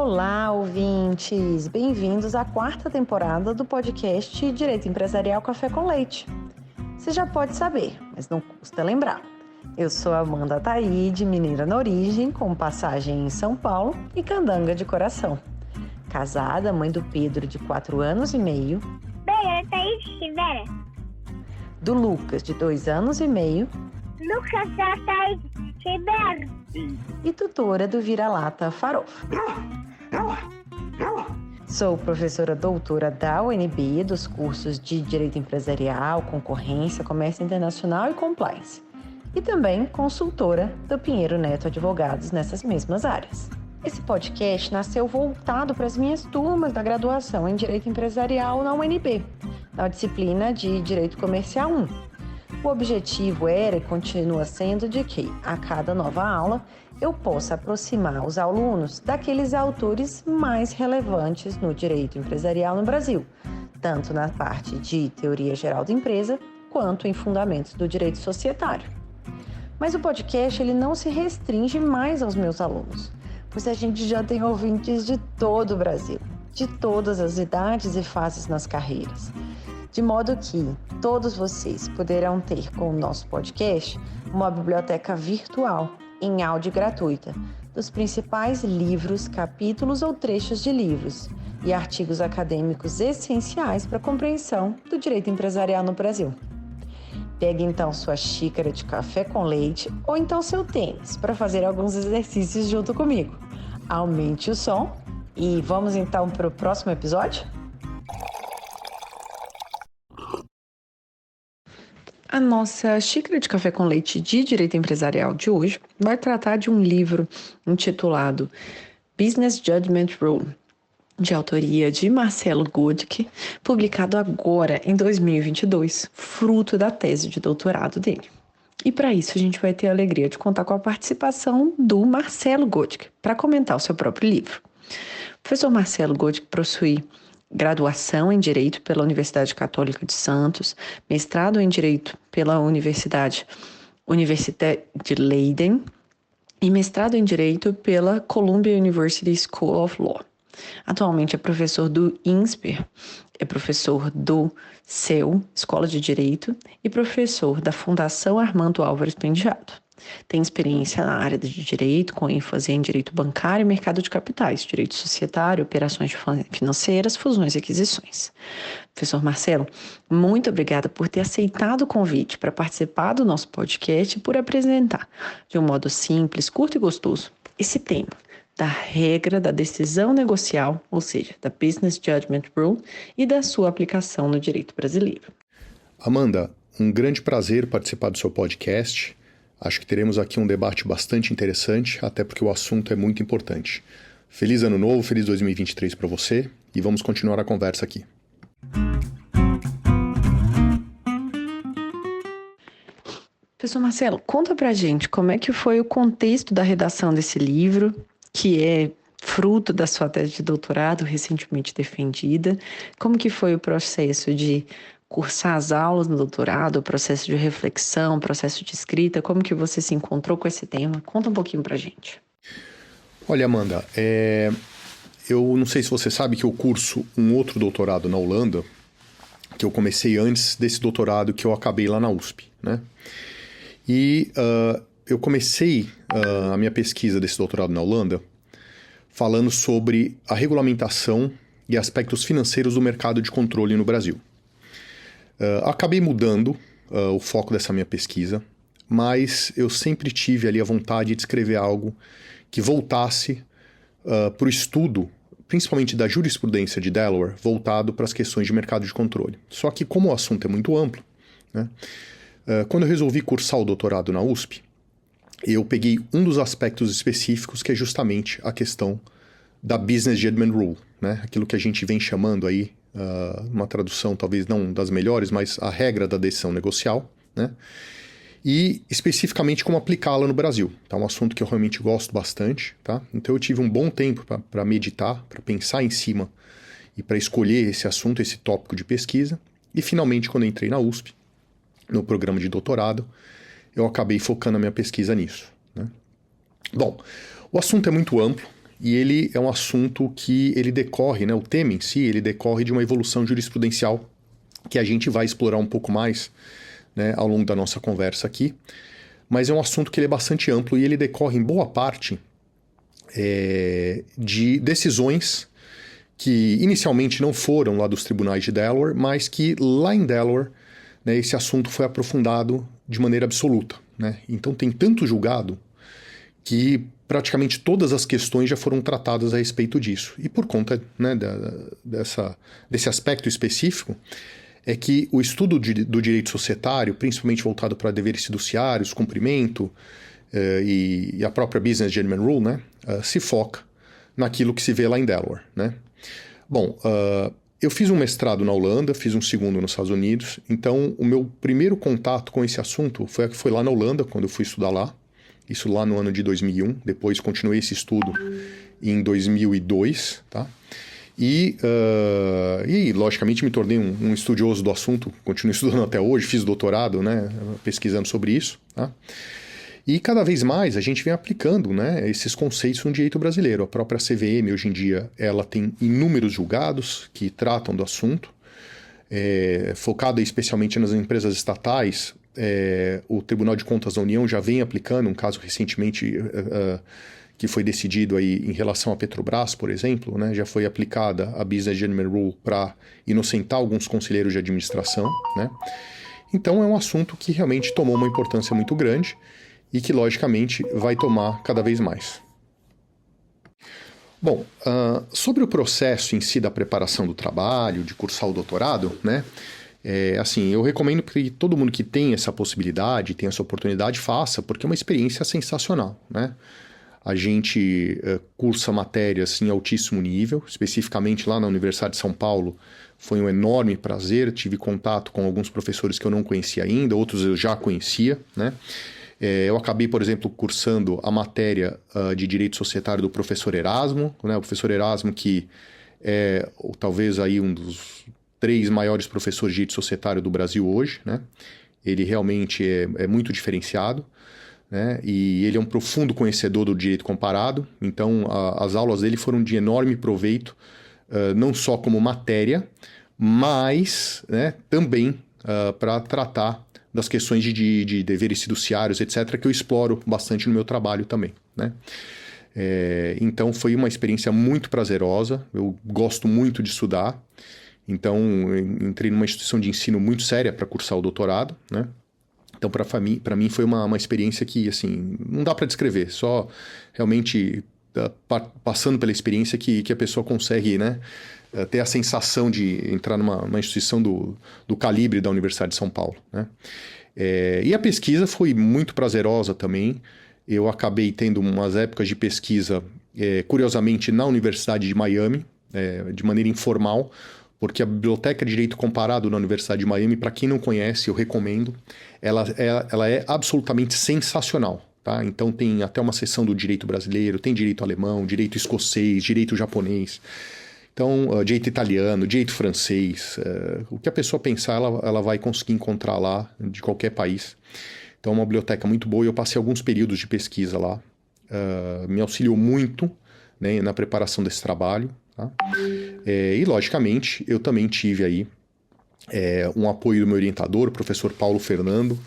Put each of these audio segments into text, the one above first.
Olá, ouvintes! Bem-vindos à quarta temporada do podcast Direito Empresarial Café com Leite. Você já pode saber, mas não custa lembrar. Eu sou Amanda Taide, mineira na origem, com passagem em São Paulo e candanga de coração. Casada, mãe do Pedro, de 4 anos e meio. Bem, Taide Rivera. Do Lucas, de 2 anos e meio. Lucas da Taide Rivera. E tutora do Vira-Lata Farofa. Sou professora doutora da UNB dos cursos de Direito Empresarial, Concorrência, Comércio Internacional e Compliance. E também consultora do Pinheiro Neto Advogados nessas mesmas áreas. Esse podcast nasceu voltado para as minhas turmas da graduação em Direito Empresarial na UNB, na disciplina de Direito Comercial 1. O objetivo era e continua sendo de que, a cada nova aula, eu possa aproximar os alunos daqueles autores mais relevantes no direito empresarial no Brasil, tanto na parte de teoria geral da empresa, quanto em fundamentos do direito societário. Mas o podcast ele não se restringe mais aos meus alunos, pois a gente já tem ouvintes de todo o Brasil, de todas as idades e fases nas carreiras. De modo que todos vocês poderão ter com o nosso podcast uma biblioteca virtual em áudio gratuita dos principais livros, capítulos ou trechos de livros e artigos acadêmicos essenciais para a compreensão do direito empresarial no Brasil. Pegue então sua xícara de café com leite ou então seu tênis para fazer alguns exercícios junto comigo. Aumente o som e vamos então para o próximo episódio? A nossa xícara de café com leite de direito empresarial de hoje vai tratar de um livro intitulado Business Judgment Rule, de autoria de Marcelo Godke, publicado agora em 2022, fruto da tese de doutorado dele. E para isso a gente vai ter a alegria de contar com a participação do Marcelo Godke para comentar o seu próprio livro. O professor Marcelo Godke possui graduação em Direito pela Universidade Católica de Santos, mestrado em Direito pela Universidade de Leiden e mestrado em Direito pela Columbia University School of Law. Atualmente é professor do INSPER, é professor do CEU, Escola de Direito, e professor da Fundação Armando Álvares Penteado. Tem experiência na área de direito, com ênfase em direito bancário e mercado de capitais, direito societário, operações financeiras, fusões e aquisições. Professor Marcelo, muito obrigada por ter aceitado o convite para participar do nosso podcast e por apresentar, de um modo simples, curto e gostoso, esse tema da regra da decisão negocial, ou seja, da Business Judgment Rule e da sua aplicação no direito brasileiro. Amanda, um grande prazer participar do seu podcast. Acho que teremos aqui um debate bastante interessante, até porque o assunto é muito importante. Feliz Ano Novo, feliz 2023 para você e vamos continuar a conversa aqui. Professor Marcelo, conta pra gente como é que foi o contexto da redação desse livro, que é fruto da sua tese de doutorado recentemente defendida. Como que foi o processo de cursar as aulas no doutorado, o processo de reflexão, o processo de escrita, como que você se encontrou com esse tema? Conta um pouquinho pra gente. Olha, Amanda, eu não sei se você sabe que eu curso um outro doutorado na Holanda, que eu comecei antes desse doutorado que eu acabei lá na USP, né? E eu comecei a minha pesquisa desse doutorado na Holanda falando sobre a regulamentação e aspectos financeiros do mercado de controle no Brasil. Acabei mudando o foco dessa minha pesquisa, mas eu sempre tive ali a vontade de escrever algo que voltasse para o estudo, principalmente da jurisprudência de Delaware, voltado para as questões de mercado de controle. Só que como o assunto é muito amplo, né, quando eu resolvi cursar o doutorado na USP, eu peguei um dos aspectos específicos, que é justamente a questão da Business Judgment Rule, né, aquilo que a gente vem chamando aí, uma tradução talvez não das melhores, mas a regra da decisão negocial, né? E especificamente como aplicá-la no Brasil. Tá um assunto que eu realmente gosto bastante, tá? Então eu tive um bom tempo para meditar, para pensar em cima e para escolher esse assunto, esse tópico de pesquisa. E finalmente, quando eu entrei na USP, no programa de doutorado, eu acabei focando a minha pesquisa nisso, né? Bom, o assunto é muito amplo e ele é um assunto que ele decorre, né, o tema em si, ele decorre de uma evolução jurisprudencial que a gente vai explorar um pouco mais, né, ao longo da nossa conversa aqui, mas é um assunto que ele é bastante amplo e ele decorre em boa parte de decisões que inicialmente não foram lá dos tribunais de Delaware, mas que lá em Delaware, né, esse assunto foi aprofundado de maneira absoluta, né? Então tem tanto julgado que praticamente todas as questões já foram tratadas a respeito disso. E por conta, né, desse aspecto específico, é que o estudo do direito societário, principalmente voltado para deveres fiduciários, cumprimento e a própria Business Gentleman Rule, né, se foca naquilo que se vê lá em Delaware, né? Bom, eu fiz um mestrado na Holanda, fiz um segundo nos Estados Unidos, então o meu primeiro contato com esse assunto foi lá na Holanda, quando eu fui estudar lá, isso lá no ano de 2001, depois continuei esse estudo em 2002, tá? E logicamente me tornei um estudioso do assunto, continuo estudando até hoje, fiz doutorado, né, pesquisando sobre isso, tá? E cada vez mais a gente vem aplicando, né, esses conceitos no direito brasileiro. A própria CVM, hoje em dia, ela tem inúmeros julgados que tratam do assunto. Focado especialmente nas empresas estatais, o Tribunal de Contas da União já vem aplicando um caso recentemente que foi decidido aí em relação à Petrobras, por exemplo, né, já foi aplicada a Business Gentleman Rule para inocentar alguns conselheiros de administração, né? Então é um assunto que realmente tomou uma importância muito grande e que, logicamente, vai tomar cada vez mais. Bom, sobre o processo em si da preparação do trabalho, de cursar o doutorado, né? Assim, eu recomendo que todo mundo que tem essa possibilidade, tem essa oportunidade, faça, porque é uma experiência sensacional, né? A gente cursa matérias em altíssimo nível, especificamente lá na Universidade de São Paulo. Foi um enorme prazer, tive contato com alguns professores que eu não conhecia ainda, outros eu já conhecia, né? Eu acabei, por exemplo, cursando a matéria de Direito Societário do professor Erasmo, né? O professor Erasmo, que é talvez aí um dos 3 maiores professores de Direito Societário do Brasil hoje, né? Ele realmente é muito diferenciado, né? E ele é um profundo conhecedor do direito comparado, então as aulas dele foram de enorme proveito, não só como matéria, mas, né, também para tratar das questões de deveres fiduciários, etc., que eu exploro bastante no meu trabalho também, né? Então foi uma experiência muito prazerosa, eu gosto muito de estudar, então entrei numa instituição de ensino muito séria para cursar o doutorado, né? Então para mim foi uma experiência que, assim, não dá para descrever, só realmente passando pela experiência que a pessoa consegue, né, ter a sensação de entrar numa instituição do calibre da Universidade de São Paulo, né? E a pesquisa foi muito prazerosa também. Eu acabei tendo umas épocas de pesquisa, curiosamente, na Universidade de Miami, de maneira informal, porque a Biblioteca de Direito Comparado na Universidade de Miami, para quem não conhece, eu recomendo, ela é absolutamente sensacional. Tá? Então tem até uma seção do direito brasileiro, tem direito alemão, direito escocês, direito japonês, então direito italiano, direito francês, o que a pessoa pensar ela vai conseguir encontrar lá de qualquer país. Então é uma biblioteca muito boa e eu passei alguns períodos de pesquisa lá, me auxiliou muito, né, na preparação desse trabalho, tá? E logicamente eu também tive aí um apoio do meu orientador, o professor Paulo Fernando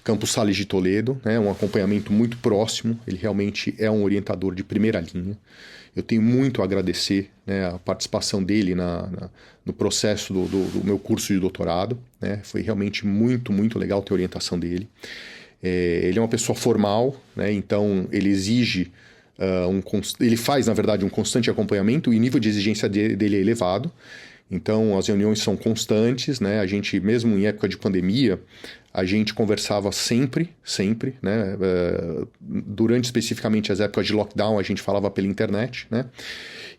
Campos Sales de Toledo, né, um acompanhamento muito próximo, ele realmente é um orientador de primeira linha. Eu tenho muito a agradecer, né, a participação dele no processo do meu curso de doutorado, né, foi realmente muito, muito legal ter a orientação dele. Ele é uma pessoa formal, né, então ele exige, ele faz, na verdade, um constante acompanhamento e o nível de exigência dele é elevado. Então, as reuniões são constantes, né? A gente, mesmo em época de pandemia, a gente conversava sempre, né? Durante especificamente as épocas de lockdown, a gente falava pela internet, né?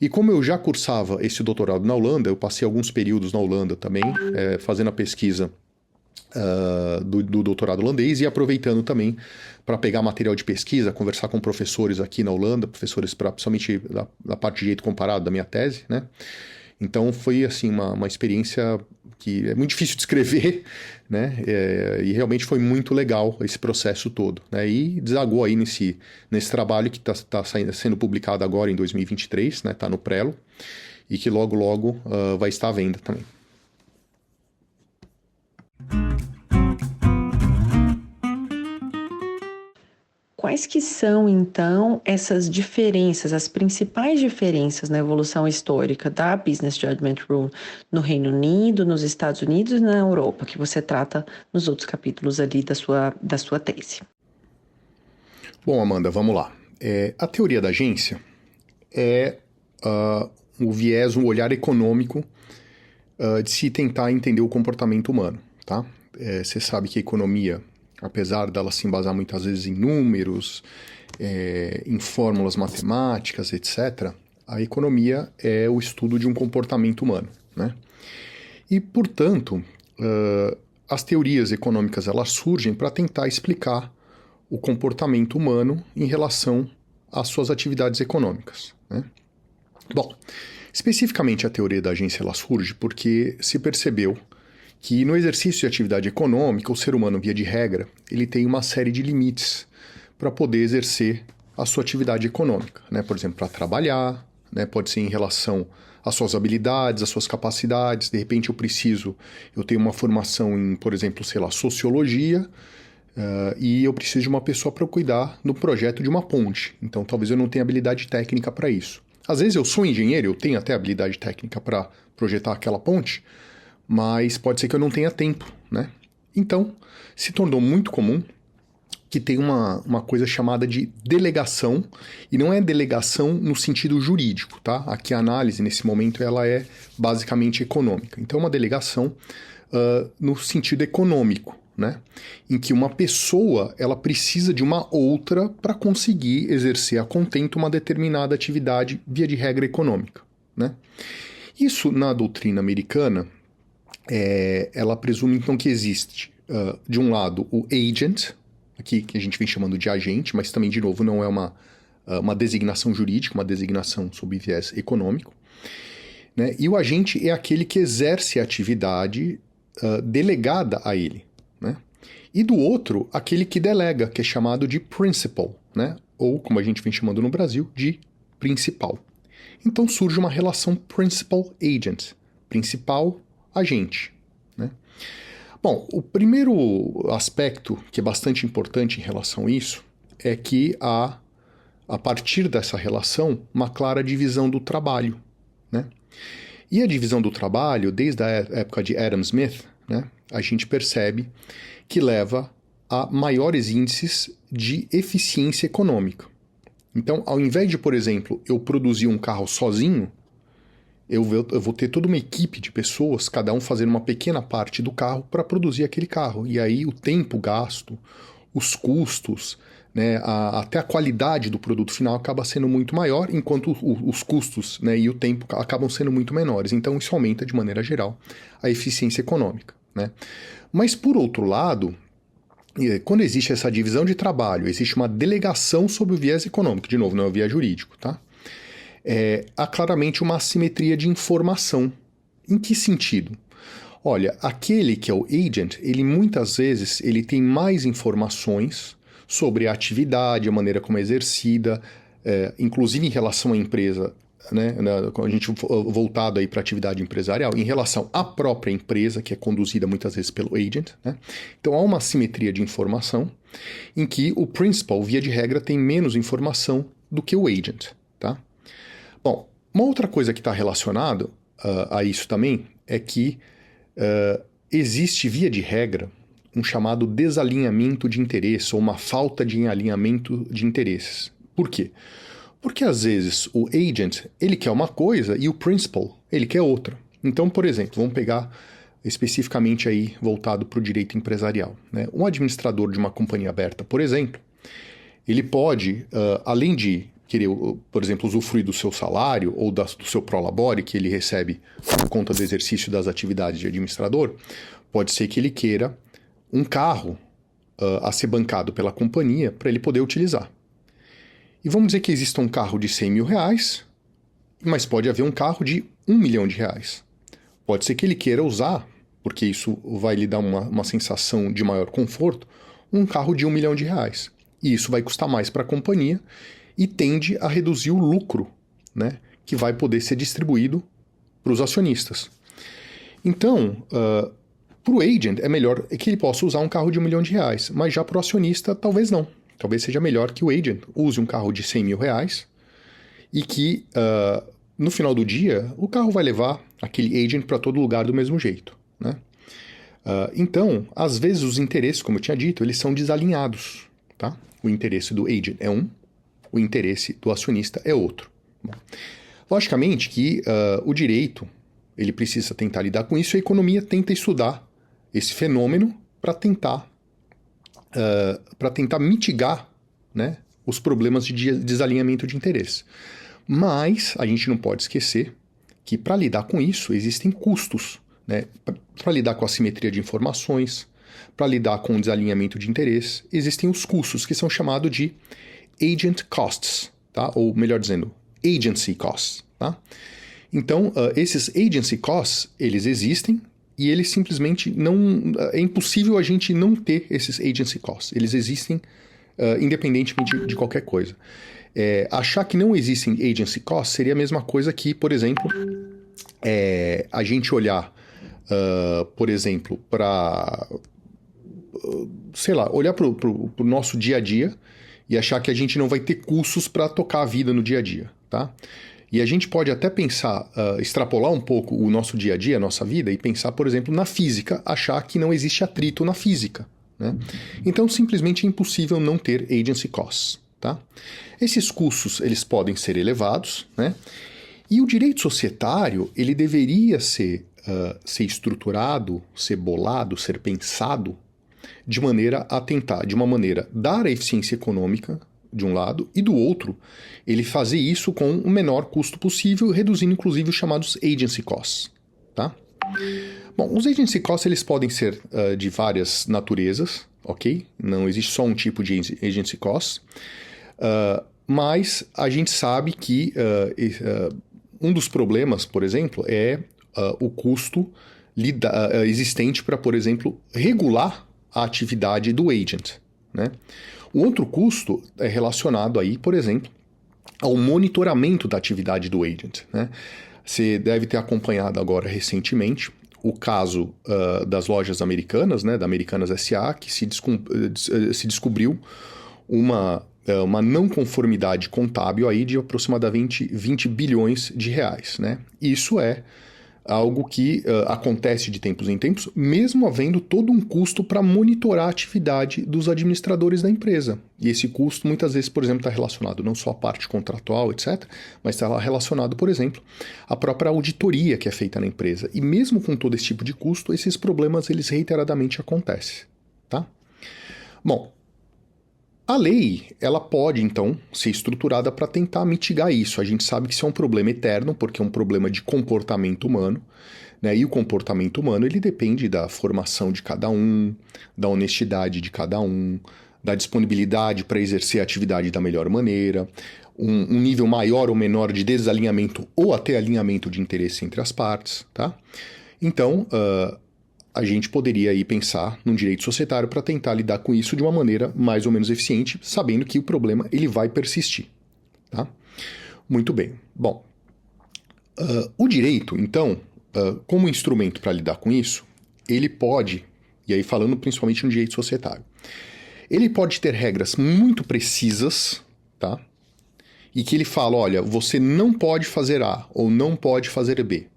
E como eu já cursava esse doutorado na Holanda, eu passei alguns períodos na Holanda também, fazendo a pesquisa do doutorado holandês e aproveitando também para pegar material de pesquisa, conversar com professores aqui na Holanda, professores principalmente da parte de direito comparado da minha tese, né? Então foi assim uma experiência que é muito difícil de escrever, né? E realmente foi muito legal esse processo todo, né? E desagou aí nesse trabalho que está sendo publicado agora em 2023, né? Está no Prelo, e que logo, logo vai estar à venda também. Quais que são, então, essas diferenças, as principais diferenças na evolução histórica da Business Judgment Rule no Reino Unido, nos Estados Unidos e na Europa, que você trata nos outros capítulos ali da sua tese? Bom, Amanda, vamos lá. A teoria da agência é o viés, um olhar econômico de se tentar entender o comportamento humano, tá? Você sabe que a economia, apesar dela se embasar muitas vezes em números, em fórmulas matemáticas, etc., a economia é o estudo de um comportamento humano, né? E, portanto, as teorias econômicas elas surgem para tentar explicar o comportamento humano em relação às suas atividades econômicas, né? Bom, especificamente a teoria da agência ela surge porque se percebeu que no exercício de atividade econômica, o ser humano, via de regra, ele tem uma série de limites para poder exercer a sua atividade econômica, né? Por exemplo, para trabalhar, né? Pode ser em relação às suas habilidades, às suas capacidades. De repente eu tenho uma formação em, por exemplo, sei lá, sociologia, e eu preciso de uma pessoa para cuidar do projeto de uma ponte. Então, talvez eu não tenha habilidade técnica para isso. Às vezes eu sou engenheiro, eu tenho até habilidade técnica para projetar aquela ponte, mas pode ser que eu não tenha tempo, né? Então, se tornou muito comum que tem uma coisa chamada de delegação, e não é delegação no sentido jurídico, tá? Aqui a análise, nesse momento, ela é basicamente econômica. Então, é uma delegação no sentido econômico, né? Em que uma pessoa, ela precisa de uma outra para conseguir exercer a contento uma determinada atividade, via de regra econômica, né? Isso, na doutrina americana, ela presume, então, que existe, de um lado, o agent, aqui que a gente vem chamando de agente, mas também, de novo, não é uma designação jurídica, uma designação sob viés econômico, né? E o agente é aquele que exerce a atividade delegada a ele, né? E do outro, aquele que delega, que é chamado de principal, né? Ou, como a gente vem chamando no Brasil, de principal. Então surge uma relação principal-agent, principal-agente, né? Bom, o primeiro aspecto que é bastante importante em relação a isso é que há, a partir dessa relação, uma clara divisão do trabalho, né? E a divisão do trabalho, desde a época de Adam Smith, né, a gente percebe que leva a maiores índices de eficiência econômica. Então, ao invés de, por exemplo, eu produzir um carro sozinho, eu vou ter toda uma equipe de pessoas, cada um fazendo uma pequena parte do carro para produzir aquele carro. E aí o tempo gasto, os custos, né, até a qualidade do produto final acaba sendo muito maior, enquanto os custos, né, e o tempo acabam sendo muito menores. Então isso aumenta, de maneira geral, a eficiência econômica, né? Mas, por outro lado, quando existe essa divisão de trabalho, existe uma delegação sobre o viés econômico, de novo, não é o viés jurídico, tá? Há claramente uma assimetria de informação. Em que sentido? Olha, aquele que é o agent, ele muitas vezes ele tem mais informações sobre a atividade, a maneira como é exercida, inclusive em relação à empresa, né? A gente voltado aí para a atividade empresarial, em relação à própria empresa, que é conduzida muitas vezes pelo agent, né? Então há uma assimetria de informação em que o principal, via de regra, tem menos informação do que o agent, tá? Bom, uma outra coisa que está relacionada a isso também é que existe, via de regra, um chamado desalinhamento de interesse ou uma falta de alinhamento de interesses. Por quê? Porque às vezes o agent, ele quer uma coisa e o principal, ele quer outra. Então, por exemplo, vamos pegar especificamente aí voltado para o direito empresarial, né? Um administrador de uma companhia aberta, por exemplo, ele pode, além de querer, por exemplo, usufruir do seu salário ou do seu prolabore que ele recebe por conta do exercício das atividades de administrador, pode ser que ele queira um carro a ser bancado pela companhia para ele poder utilizar. E vamos dizer que exista um carro de 100 mil reais, mas pode haver um carro de 1 milhão de reais. Pode ser que ele queira usar porque isso vai lhe dar uma sensação de maior conforto, um carro de R$1 milhão. E isso vai custar mais para a companhia e tende a reduzir o lucro, né, que vai poder ser distribuído para os acionistas. Então, para o agent é melhor que ele possa usar um carro de R$1 milhão, mas já para o acionista talvez não. Talvez seja melhor que o agent use um carro de R$100 mil e que no final do dia o carro vai levar aquele agent para todo lugar do mesmo jeito, né? Então, às vezes os interesses, como eu tinha dito, eles são desalinhados, tá? O interesse do agent é um, o interesse do acionista é outro. Bom, logicamente que o direito ele precisa tentar lidar com isso e a economia tenta estudar esse fenômeno para tentar mitigar, né, os problemas de desalinhamento de interesse. Mas a gente não pode esquecer que para lidar com isso existem custos, né? Para lidar com a assimetria de informações, para lidar com o desalinhamento de interesse, existem os custos que são chamados de agent costs, tá? Ou melhor dizendo, agency costs, tá? Então, esses agency costs, eles existem e eles simplesmente não... É impossível a gente não ter esses agency costs. Eles existem independentemente de qualquer coisa. Achar que não existem agency costs seria a mesma coisa que, por exemplo, a gente olhar, por exemplo, para... sei lá, olhar para o nosso dia a dia e achar que a gente não vai ter custos para tocar a vida no dia a dia, tá? E a gente pode até pensar, extrapolar um pouco o nosso dia a dia, a nossa vida, e pensar, por exemplo, na física, achar que não existe atrito na física, né? Então, simplesmente é impossível não ter agency costs, tá? Esses custos, eles podem ser elevados, né? E o direito societário, ele deveria ser estruturado, ser bolado, ser pensado de maneira a tentar, de uma maneira, dar a eficiência econômica de um lado, e do outro, ele fazer isso com o menor custo possível, reduzindo inclusive os chamados agency costs, tá? Bom, os agency costs eles podem ser de várias naturezas, ok? Não existe só um tipo de agency costs, mas a gente sabe que um dos problemas, por exemplo, é o custo existente para, por exemplo, regular a atividade do agent, né? O outro custo é relacionado aí, por exemplo, ao monitoramento da atividade do agent, né? Você deve ter acompanhado agora recentemente o caso das lojas americanas, né, da Americanas S.A., que se descobriu uma não conformidade contábil aí de aproximadamente 20 bilhões de reais, né? Isso é algo que acontece de tempos em tempos, mesmo havendo todo um custo para monitorar a atividade dos administradores da empresa. E esse custo, muitas vezes, por exemplo, está relacionado não só à parte contratual, etc., mas está relacionado, por exemplo, à própria auditoria que é feita na empresa. E mesmo com todo esse tipo de custo, esses problemas, eles reiteradamente acontecem, tá? Bom, a lei, ela pode, então, ser estruturada para tentar mitigar isso. A gente sabe que isso é um problema eterno, porque é um problema de comportamento humano, né? E o comportamento humano, ele depende da formação de cada um, da honestidade de cada um, da disponibilidade para exercer a atividade da melhor maneira, um nível maior ou menor de desalinhamento ou até alinhamento de interesse entre as partes, tá? Então, a gente poderia aí pensar num direito societário para tentar lidar com isso de uma maneira mais ou menos eficiente, sabendo que o problema ele vai persistir, tá? Muito bem. Bom, o direito, então, como instrumento para lidar com isso, ele pode, e aí falando principalmente no direito societário, ele pode ter regras muito precisas, tá? E que ele fala, olha, você não pode fazer A ou não pode fazer B.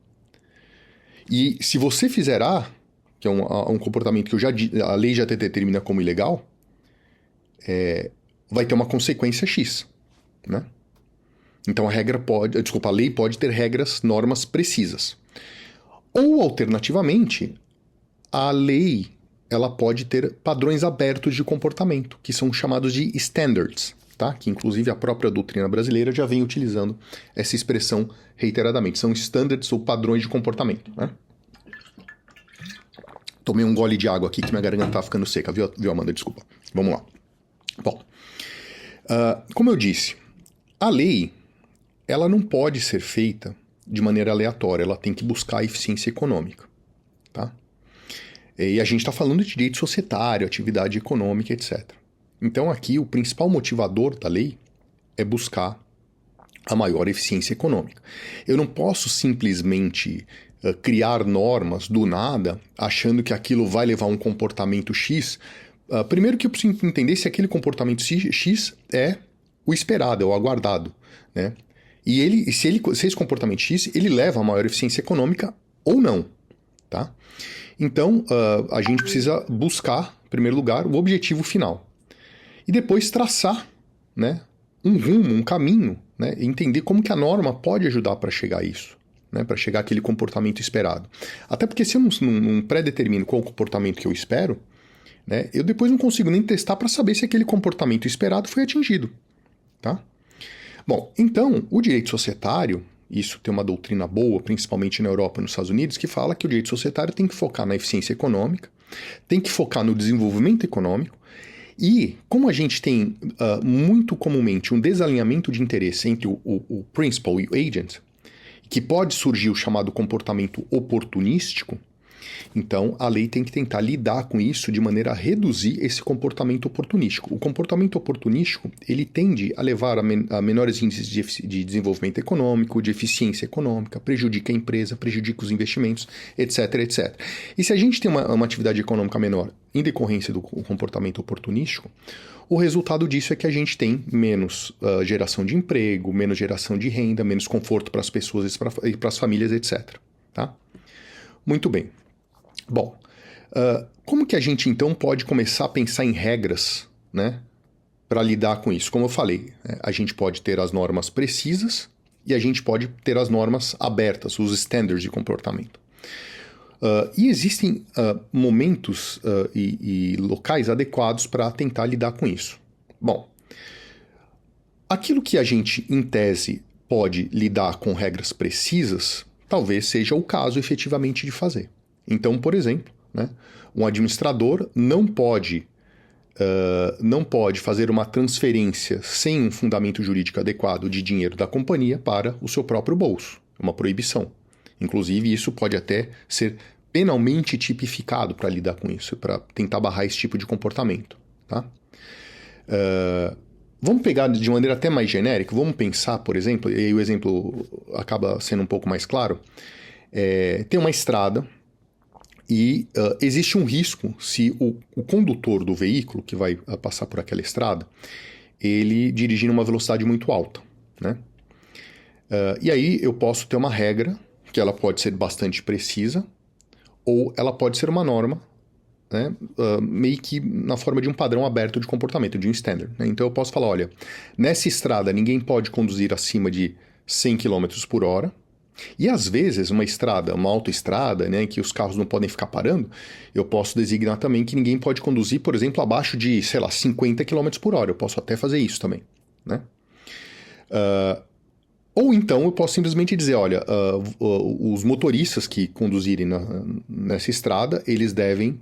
E se você fizer A, que é um comportamento que a lei já determina como ilegal, vai ter uma consequência X, né? Então a lei pode ter regras, normas precisas. Ou, alternativamente, a lei ela pode ter padrões abertos de comportamento, que são chamados de standards, tá? Que inclusive a própria doutrina brasileira já vem utilizando essa expressão reiteradamente. São standards ou padrões de comportamento, né? Tomei um gole de água aqui que minha garganta tá ficando seca, viu, Amanda? Desculpa. Vamos lá. Bom, como eu disse, a lei, ela não pode ser feita de maneira aleatória, ela tem que buscar a eficiência econômica, tá? E a gente está falando de direito societário, atividade econômica, etc. Então aqui o principal motivador da lei é buscar a maior eficiência econômica. Eu não posso simplesmente criar normas do nada, achando que aquilo vai levar a um comportamento X. Primeiro que eu preciso entender se aquele comportamento X é o esperado, é o aguardado, né? E se esse comportamento X, ele leva a maior eficiência econômica ou não, tá? Então, a gente precisa buscar, em primeiro lugar, o objetivo final. E depois traçar, né, um rumo, um caminho, né, e entender como que a norma pode ajudar para chegar a isso, né, para chegar àquele comportamento esperado. Até porque se eu não pré-determino qual o comportamento que eu espero, né, eu depois não consigo nem testar para saber se aquele comportamento esperado foi atingido, tá? Bom, então, o direito societário, isso tem uma doutrina boa, principalmente na Europa e nos Estados Unidos, que fala que o direito societário tem que focar na eficiência econômica, tem que focar no desenvolvimento econômico, e como a gente tem muito comumente um desalinhamento de interesse entre o principal e o agent, que pode surgir o chamado comportamento oportunístico, então a lei tem que tentar lidar com isso de maneira a reduzir esse comportamento oportunístico. O comportamento oportunístico, ele tende a levar a menores índices de desenvolvimento econômico, de eficiência econômica, prejudica a empresa, prejudica os investimentos, etc, etc. E se a gente tem uma atividade econômica menor em decorrência do comportamento oportunístico, o resultado disso é que a gente tem menos geração de emprego, menos geração de renda, menos conforto para as pessoas e para as famílias, etc. Tá? Muito bem. Bom, como que a gente então pode começar a pensar em regras, né, para lidar com isso? Como eu falei, a gente pode ter as normas precisas e a gente pode ter as normas abertas, os standards de comportamento. E existem momentos e locais adequados para tentar lidar com isso. Bom, aquilo que a gente, em tese, pode lidar com regras precisas, talvez seja o caso efetivamente de fazer. Então, por exemplo, né, um administrador não pode fazer uma transferência sem um fundamento jurídico adequado de dinheiro da companhia para o seu próprio bolso. É uma proibição. Inclusive, isso pode até ser penalmente tipificado para lidar com isso, para tentar barrar esse tipo de comportamento. Tá? Vamos pegar de maneira até mais genérica, vamos pensar, por exemplo, e aí o exemplo acaba sendo um pouco mais claro, tem uma estrada, e existe um risco se o condutor do veículo que vai passar por aquela estrada, ele dirigir numa velocidade muito alta, né? E aí eu posso ter uma regra, que ela pode ser bastante precisa, ou ela pode ser uma norma, né, meio que na forma de um padrão aberto de comportamento, de um standard. Né? Então eu posso falar, olha, nessa estrada ninguém pode conduzir acima de 100 km por hora, e às vezes uma autoestrada, né, em que os carros não podem ficar parando, eu posso designar também que ninguém pode conduzir, por exemplo, abaixo de, 50 km por hora. Eu posso até fazer isso também, né? Ou então eu posso simplesmente dizer, olha, os motoristas que conduzirem nessa estrada, eles devem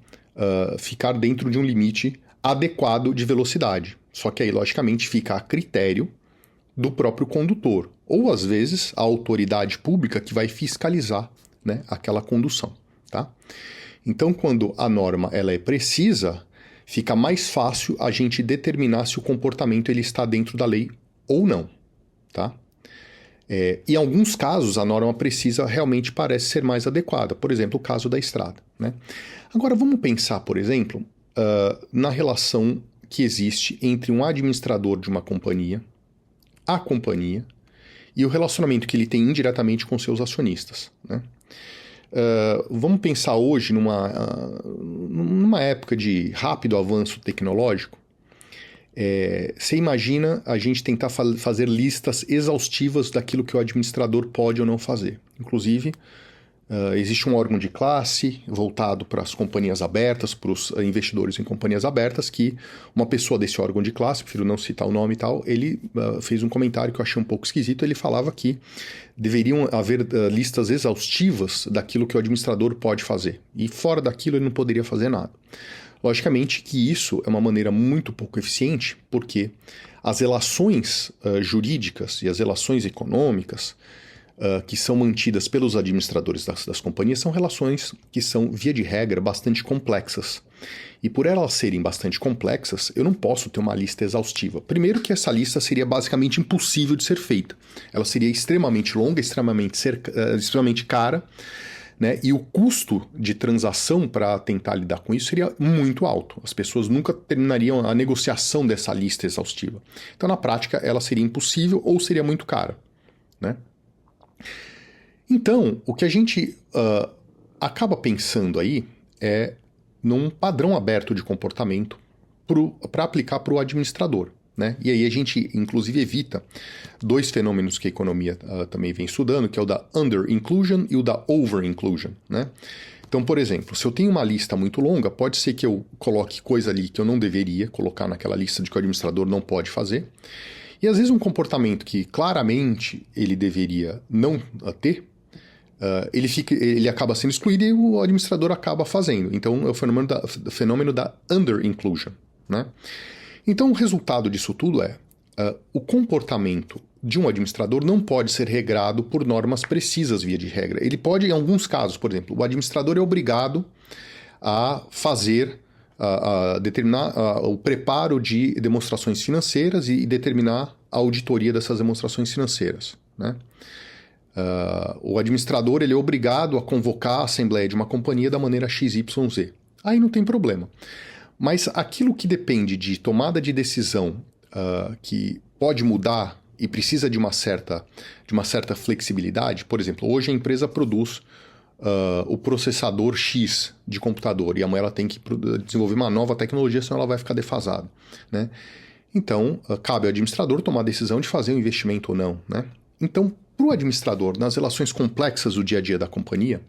ficar dentro de um limite adequado de velocidade. Só que aí, logicamente, fica a critério do próprio condutor, ou às vezes a autoridade pública que vai fiscalizar, né, aquela condução, tá? Então, quando a norma ela é precisa, fica mais fácil a gente determinar se o comportamento ele está dentro da lei ou não, tá? Em alguns casos, a norma precisa realmente parece ser mais adequada, por exemplo, o caso da estrada, né? Agora, vamos pensar, por exemplo, na relação que existe entre um administrador de uma companhia, a companhia, e o relacionamento que ele tem indiretamente com seus acionistas, né? Vamos pensar hoje numa época de rápido avanço tecnológico. Você imagina a gente tentar fazer listas exaustivas daquilo que o administrador pode ou não fazer. Inclusive, existe um órgão de classe voltado para as companhias abertas, para os investidores em companhias abertas, que uma pessoa desse órgão de classe, prefiro não citar o nome e tal, ele fez um comentário que eu achei um pouco esquisito. Ele falava que deveriam haver listas exaustivas daquilo que o administrador pode fazer. E fora daquilo ele não poderia fazer nada. Logicamente que isso é uma maneira muito pouco eficiente, porque as relações jurídicas e as relações econômicas que são mantidas pelos administradores das companhias são relações que são, via de regra, bastante complexas. E por elas serem bastante complexas, eu não posso ter uma lista exaustiva. Primeiro que essa lista seria basicamente impossível de ser feita. Ela seria extremamente longa, extremamente cara, né? E o custo de transação para tentar lidar com isso seria muito alto. As pessoas nunca terminariam a negociação dessa lista exaustiva. Então, na prática, ela seria impossível ou seria muito cara, né? Então, o que a gente acaba pensando aí é num padrão aberto de comportamento para aplicar para o administrador, né? E aí a gente, inclusive, evita dois fenômenos que a economia também vem estudando, que é o da under-inclusion e o da over-inclusion, né? Então, por exemplo, se eu tenho uma lista muito longa, pode ser que eu coloque coisa ali que eu não deveria colocar naquela lista de que o administrador não pode fazer. E às vezes um comportamento que claramente ele deveria não ter, ele acaba sendo excluído e o administrador acaba fazendo. Então é o fenômeno da under-inclusion, né? Então o resultado disso tudo é o comportamento de um administrador não pode ser regrado por normas precisas via de regra. Ele pode, em alguns casos, por exemplo, o administrador é obrigado a fazer determinar o preparo de demonstrações financeiras e determinar a auditoria dessas demonstrações financeiras, né? O administrador ele é obrigado a convocar a assembleia de uma companhia da maneira XYZ. Aí não tem problema. Mas aquilo que depende de tomada de decisão que pode mudar e precisa de uma certa flexibilidade, por exemplo, hoje a empresa produz o processador X de computador e amanhã ela tem que desenvolver uma nova tecnologia, senão ela vai ficar defasada, né? Então, cabe ao administrador tomar a decisão de fazer um investimento ou não, né? Então, para o administrador, nas relações complexas do dia a dia da companhia,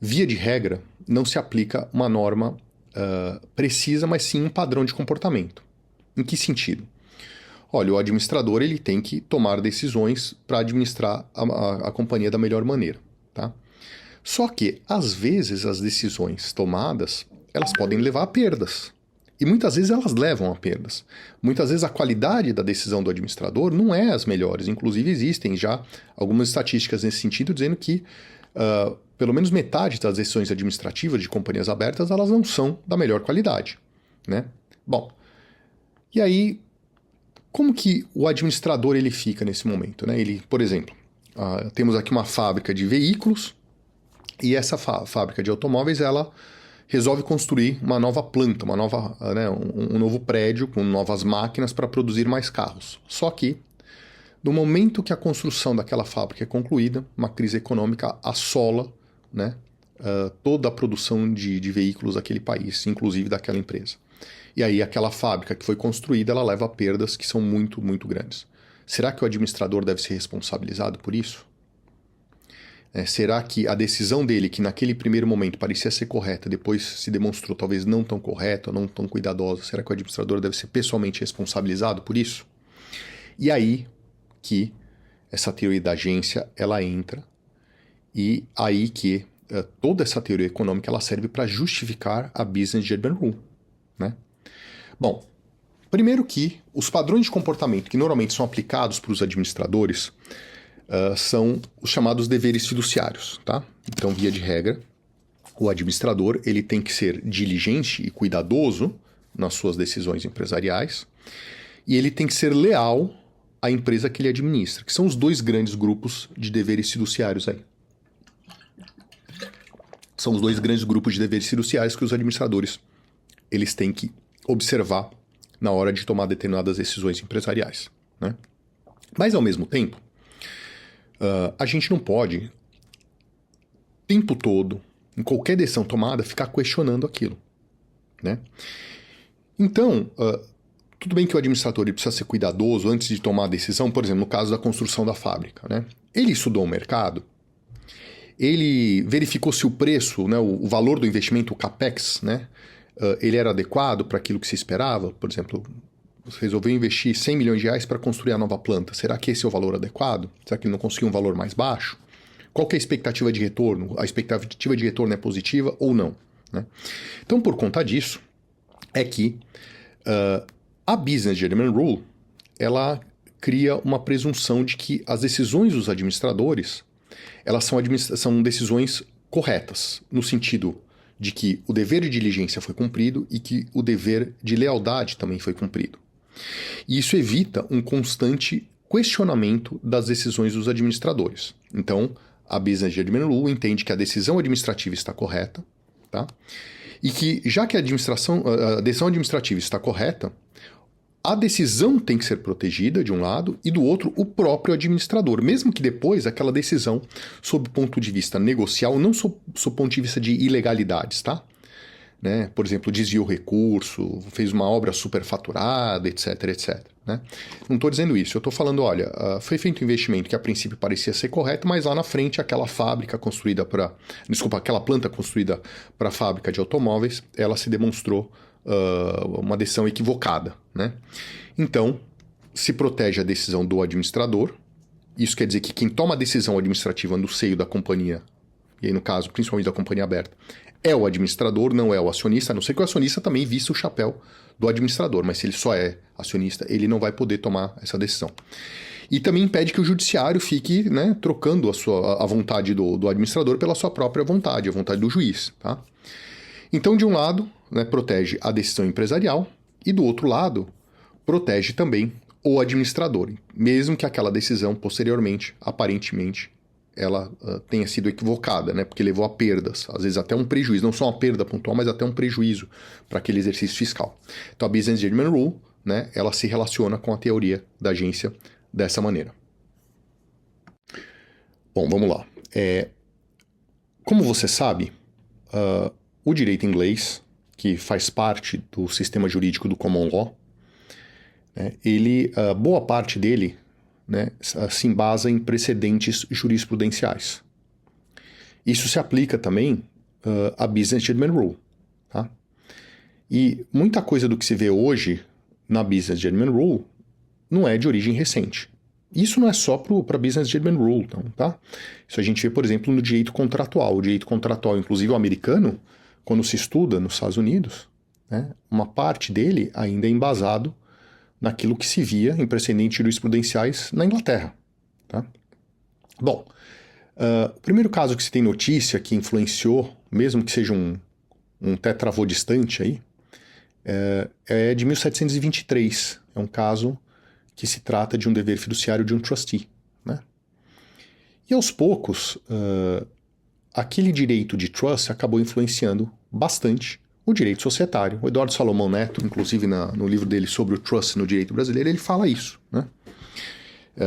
via de regra, não se aplica uma norma precisa, mas sim um padrão de comportamento. Em que sentido? Olha, o administrador ele tem que tomar decisões para administrar a companhia da melhor maneira, tá? Só que, às vezes, as decisões tomadas, elas podem levar a perdas. E muitas vezes elas levam a perdas. Muitas vezes a qualidade da decisão do administrador não é as melhores. Inclusive, existem já algumas estatísticas nesse sentido dizendo que pelo menos metade das decisões administrativas de companhias abertas, elas não são da melhor qualidade, né? Bom, e aí, como que o administrador ele fica nesse momento, né? Ele, por exemplo, temos aqui uma fábrica de veículos, e essa fábrica de automóveis, ela resolve construir uma nova planta, um novo prédio com novas máquinas para produzir mais carros. Só que, no momento que a construção daquela fábrica é concluída, uma crise econômica assola, né, toda a produção de veículos daquele país, inclusive daquela empresa. E aí aquela fábrica que foi construída, ela leva a perdas que são muito, muito grandes. Será que o administrador deve ser responsabilizado por isso? Será que a decisão dele, que naquele primeiro momento parecia ser correta, depois se demonstrou talvez não tão correta, não tão cuidadosa, será que o administrador deve ser pessoalmente responsabilizado por isso? E aí que essa teoria da agência, ela entra, e aí que toda essa teoria econômica ela serve para justificar a Business Judgment Rule, né? Bom, primeiro que os padrões de comportamento que normalmente são aplicados para os administradores são os chamados deveres fiduciários, tá? Então, via de regra, o administrador ele tem que ser diligente e cuidadoso nas suas decisões empresariais e ele tem que ser leal à empresa que ele administra, que são os dois grandes grupos de deveres fiduciários aí. São os dois grandes grupos de deveres fiduciários que os administradores eles têm que observar na hora de tomar determinadas decisões empresariais, né? Mas, ao mesmo tempo, a gente não pode, o tempo todo, em qualquer decisão tomada, ficar questionando aquilo, né? Então, tudo bem que o administrador ele precisa ser cuidadoso antes de tomar a decisão, por exemplo, no caso da construção da fábrica, né? Ele estudou o mercado, ele verificou se o preço, né, o valor do investimento, o CAPEX, né, ele era adequado para aquilo que se esperava. Por exemplo, você resolveu investir 100 milhões de reais para construir a nova planta. Será que esse é o valor adequado? Será que ele não conseguiu um valor mais baixo? Qual que é a expectativa de retorno? A expectativa de retorno é positiva ou não, né? Então, por conta disso, é que a Business Judgment Rule, ela cria uma presunção de que as decisões dos administradores, elas são decisões corretas, no sentido de que o dever de diligência foi cumprido e que o dever de lealdade também foi cumprido. E isso evita um constante questionamento das decisões dos administradores. Então, a Business Judgment Rule entende que a decisão administrativa está correta, tá? E que, já que a decisão administrativa está correta, a decisão tem que ser protegida de um lado e do outro o próprio administrador, mesmo que depois aquela decisão, sob o ponto de vista negocial, não sob o ponto de vista de ilegalidades, tá? Né? Por exemplo, desviou recurso, fez uma obra superfaturada, etc, etc. Né? Não estou dizendo isso, eu estou falando, olha, foi feito um investimento que a princípio parecia ser correto, mas lá na frente aquela planta construída para fábrica de automóveis, ela se demonstrou uma decisão equivocada, né? Então, se protege a decisão do administrador. Isso quer dizer que quem toma a decisão administrativa no seio da companhia, e aí no caso, principalmente da companhia aberta, é o administrador, não é o acionista, a não ser que o acionista também vista o chapéu do administrador, mas se ele só é acionista, ele não vai poder tomar essa decisão. E também impede que o judiciário fique, né, trocando a vontade do administrador pela sua própria vontade, a vontade do juiz, tá? Então, de um lado, né, protege a decisão empresarial e, do outro lado, protege também o administrador, mesmo que aquela decisão, posteriormente, aparentemente, ela tenha sido equivocada, né, porque levou a perdas, às vezes até um prejuízo, não só uma perda pontual, mas até um prejuízo para aquele exercício fiscal. Então, a Business Judgment Rule, né, ela se relaciona com a teoria da agência dessa maneira. Bom, vamos lá. Como você sabe, o direito inglês, que faz parte do sistema jurídico do Common Law, né, boa parte dele, né, se embasa em precedentes jurisprudenciais. Isso se aplica também à Business Judgment Rule. Tá? E muita coisa do que se vê hoje na Business Judgment Rule não é de origem recente. Isso não é só para Business Judgment Rule, então, tá? Isso a gente vê, por exemplo, no direito contratual. O direito contratual, inclusive o americano, quando se estuda nos Estados Unidos, né, uma parte dele ainda é embasado naquilo que se via em precedentes jurisprudenciais na Inglaterra. Tá? Bom, o primeiro caso que se tem notícia que influenciou, mesmo que seja um tetravô distante aí, é de 1723. É um caso que se trata de um dever fiduciário de um trustee. Né? E aos poucos, aquele direito de trust acabou influenciando bastante o direito societário. O Eduardo Salomão Neto, inclusive no livro dele sobre o trust no direito brasileiro, ele fala isso. Né?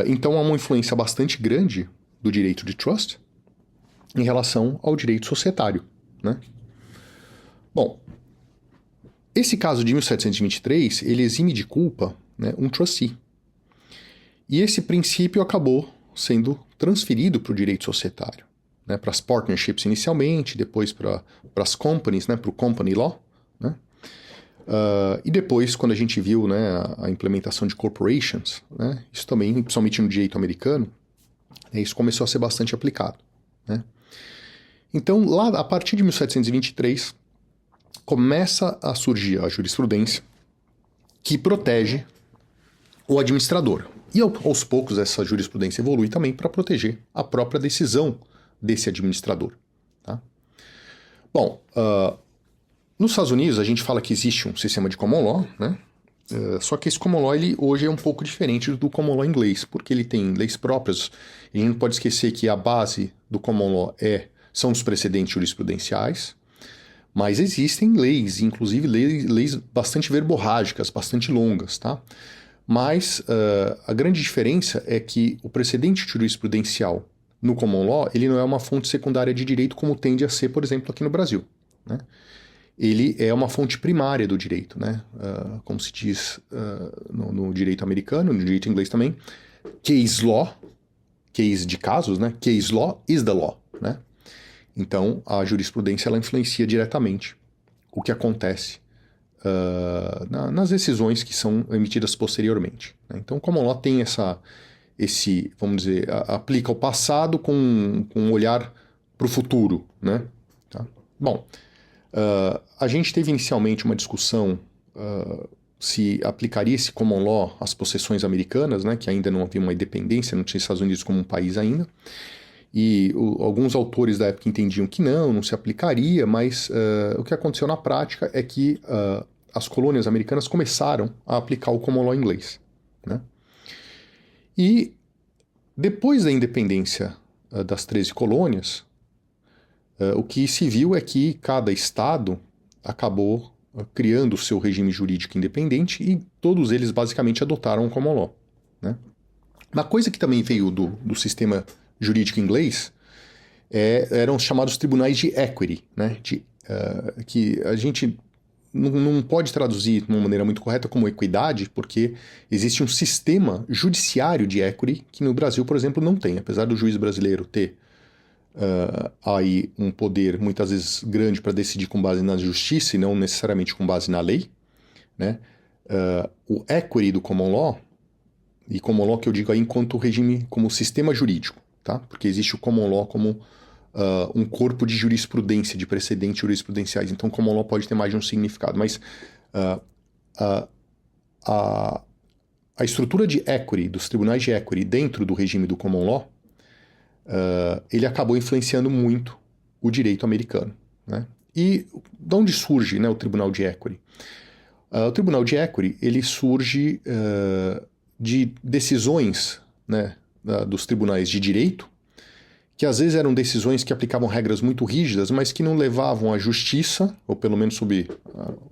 Então há uma influência bastante grande do direito de trust em relação ao direito societário. Né? Bom, esse caso de 1723, ele exime de culpa, né, um trustee. E esse princípio acabou sendo transferido para o direito societário. Né, para as partnerships inicialmente, depois para as companies, né, para o company law. Né? E depois, quando a gente viu, né, a implementação de corporations, né, isso também, principalmente no direito americano, isso começou a ser bastante aplicado. Né? Então, lá, a partir de 1723, começa a surgir a jurisprudência que protege o administrador. E aos poucos essa jurisprudência evolui também para proteger a própria decisão desse administrador. Tá? Bom, nos Estados Unidos a gente fala que existe um sistema de common law, né? Só que esse common law ele hoje é um pouco diferente do common law inglês, porque ele tem leis próprias, e a gente não pode esquecer que a base do common law são os precedentes jurisprudenciais, mas existem leis, inclusive leis bastante verborrágicas, bastante longas, tá? Mas a grande diferença é que o precedente jurisprudencial no common law, ele não é uma fonte secundária de direito como tende a ser, por exemplo, aqui no Brasil. Né? Ele é uma fonte primária do direito, né? Como se diz no direito americano, no direito inglês também, case law, case de casos, né? Case law is the law. Né? Então, a jurisprudência ela influencia diretamente o que acontece nas decisões que são emitidas posteriormente. Né? Então, o common law tem esse, vamos dizer, aplica o passado com um olhar para o futuro, né? Tá? Bom, a gente teve inicialmente uma discussão se aplicaria esse common law às possessões americanas, né, que ainda não havia uma independência, não tinha Estados Unidos como um país ainda. E alguns autores da época entendiam que não se aplicaria, mas o que aconteceu na prática é que as colônias americanas começaram a aplicar o common law inglês, né? E depois da independência das 13 colônias, o que se viu é que cada estado acabou criando o seu regime jurídico independente e todos eles basicamente adotaram o common law, né? Uma coisa que também veio do sistema jurídico inglês eram os chamados tribunais de equity, né? Que a gente não pode traduzir de uma maneira muito correta como equidade, porque existe um sistema judiciário de equity que no Brasil, por exemplo, não tem. Apesar do juiz brasileiro ter aí um poder muitas vezes grande para decidir com base na justiça e não necessariamente com base na lei, né? O equity do common law, e common law que eu digo aí enquanto regime, como sistema jurídico, tá? Porque existe o common law como um corpo de jurisprudência, de precedentes jurisprudenciais. Então, common law pode ter mais de um significado, mas a estrutura de equity, dos tribunais de equity dentro do regime do common law, ele acabou influenciando muito o direito americano, né? E de onde surge, né, o tribunal de equity? O tribunal de equity, ele surge de decisões, né, dos tribunais de direito, que às vezes eram decisões que aplicavam regras muito rígidas, mas que não levavam à justiça, ou pelo menos sob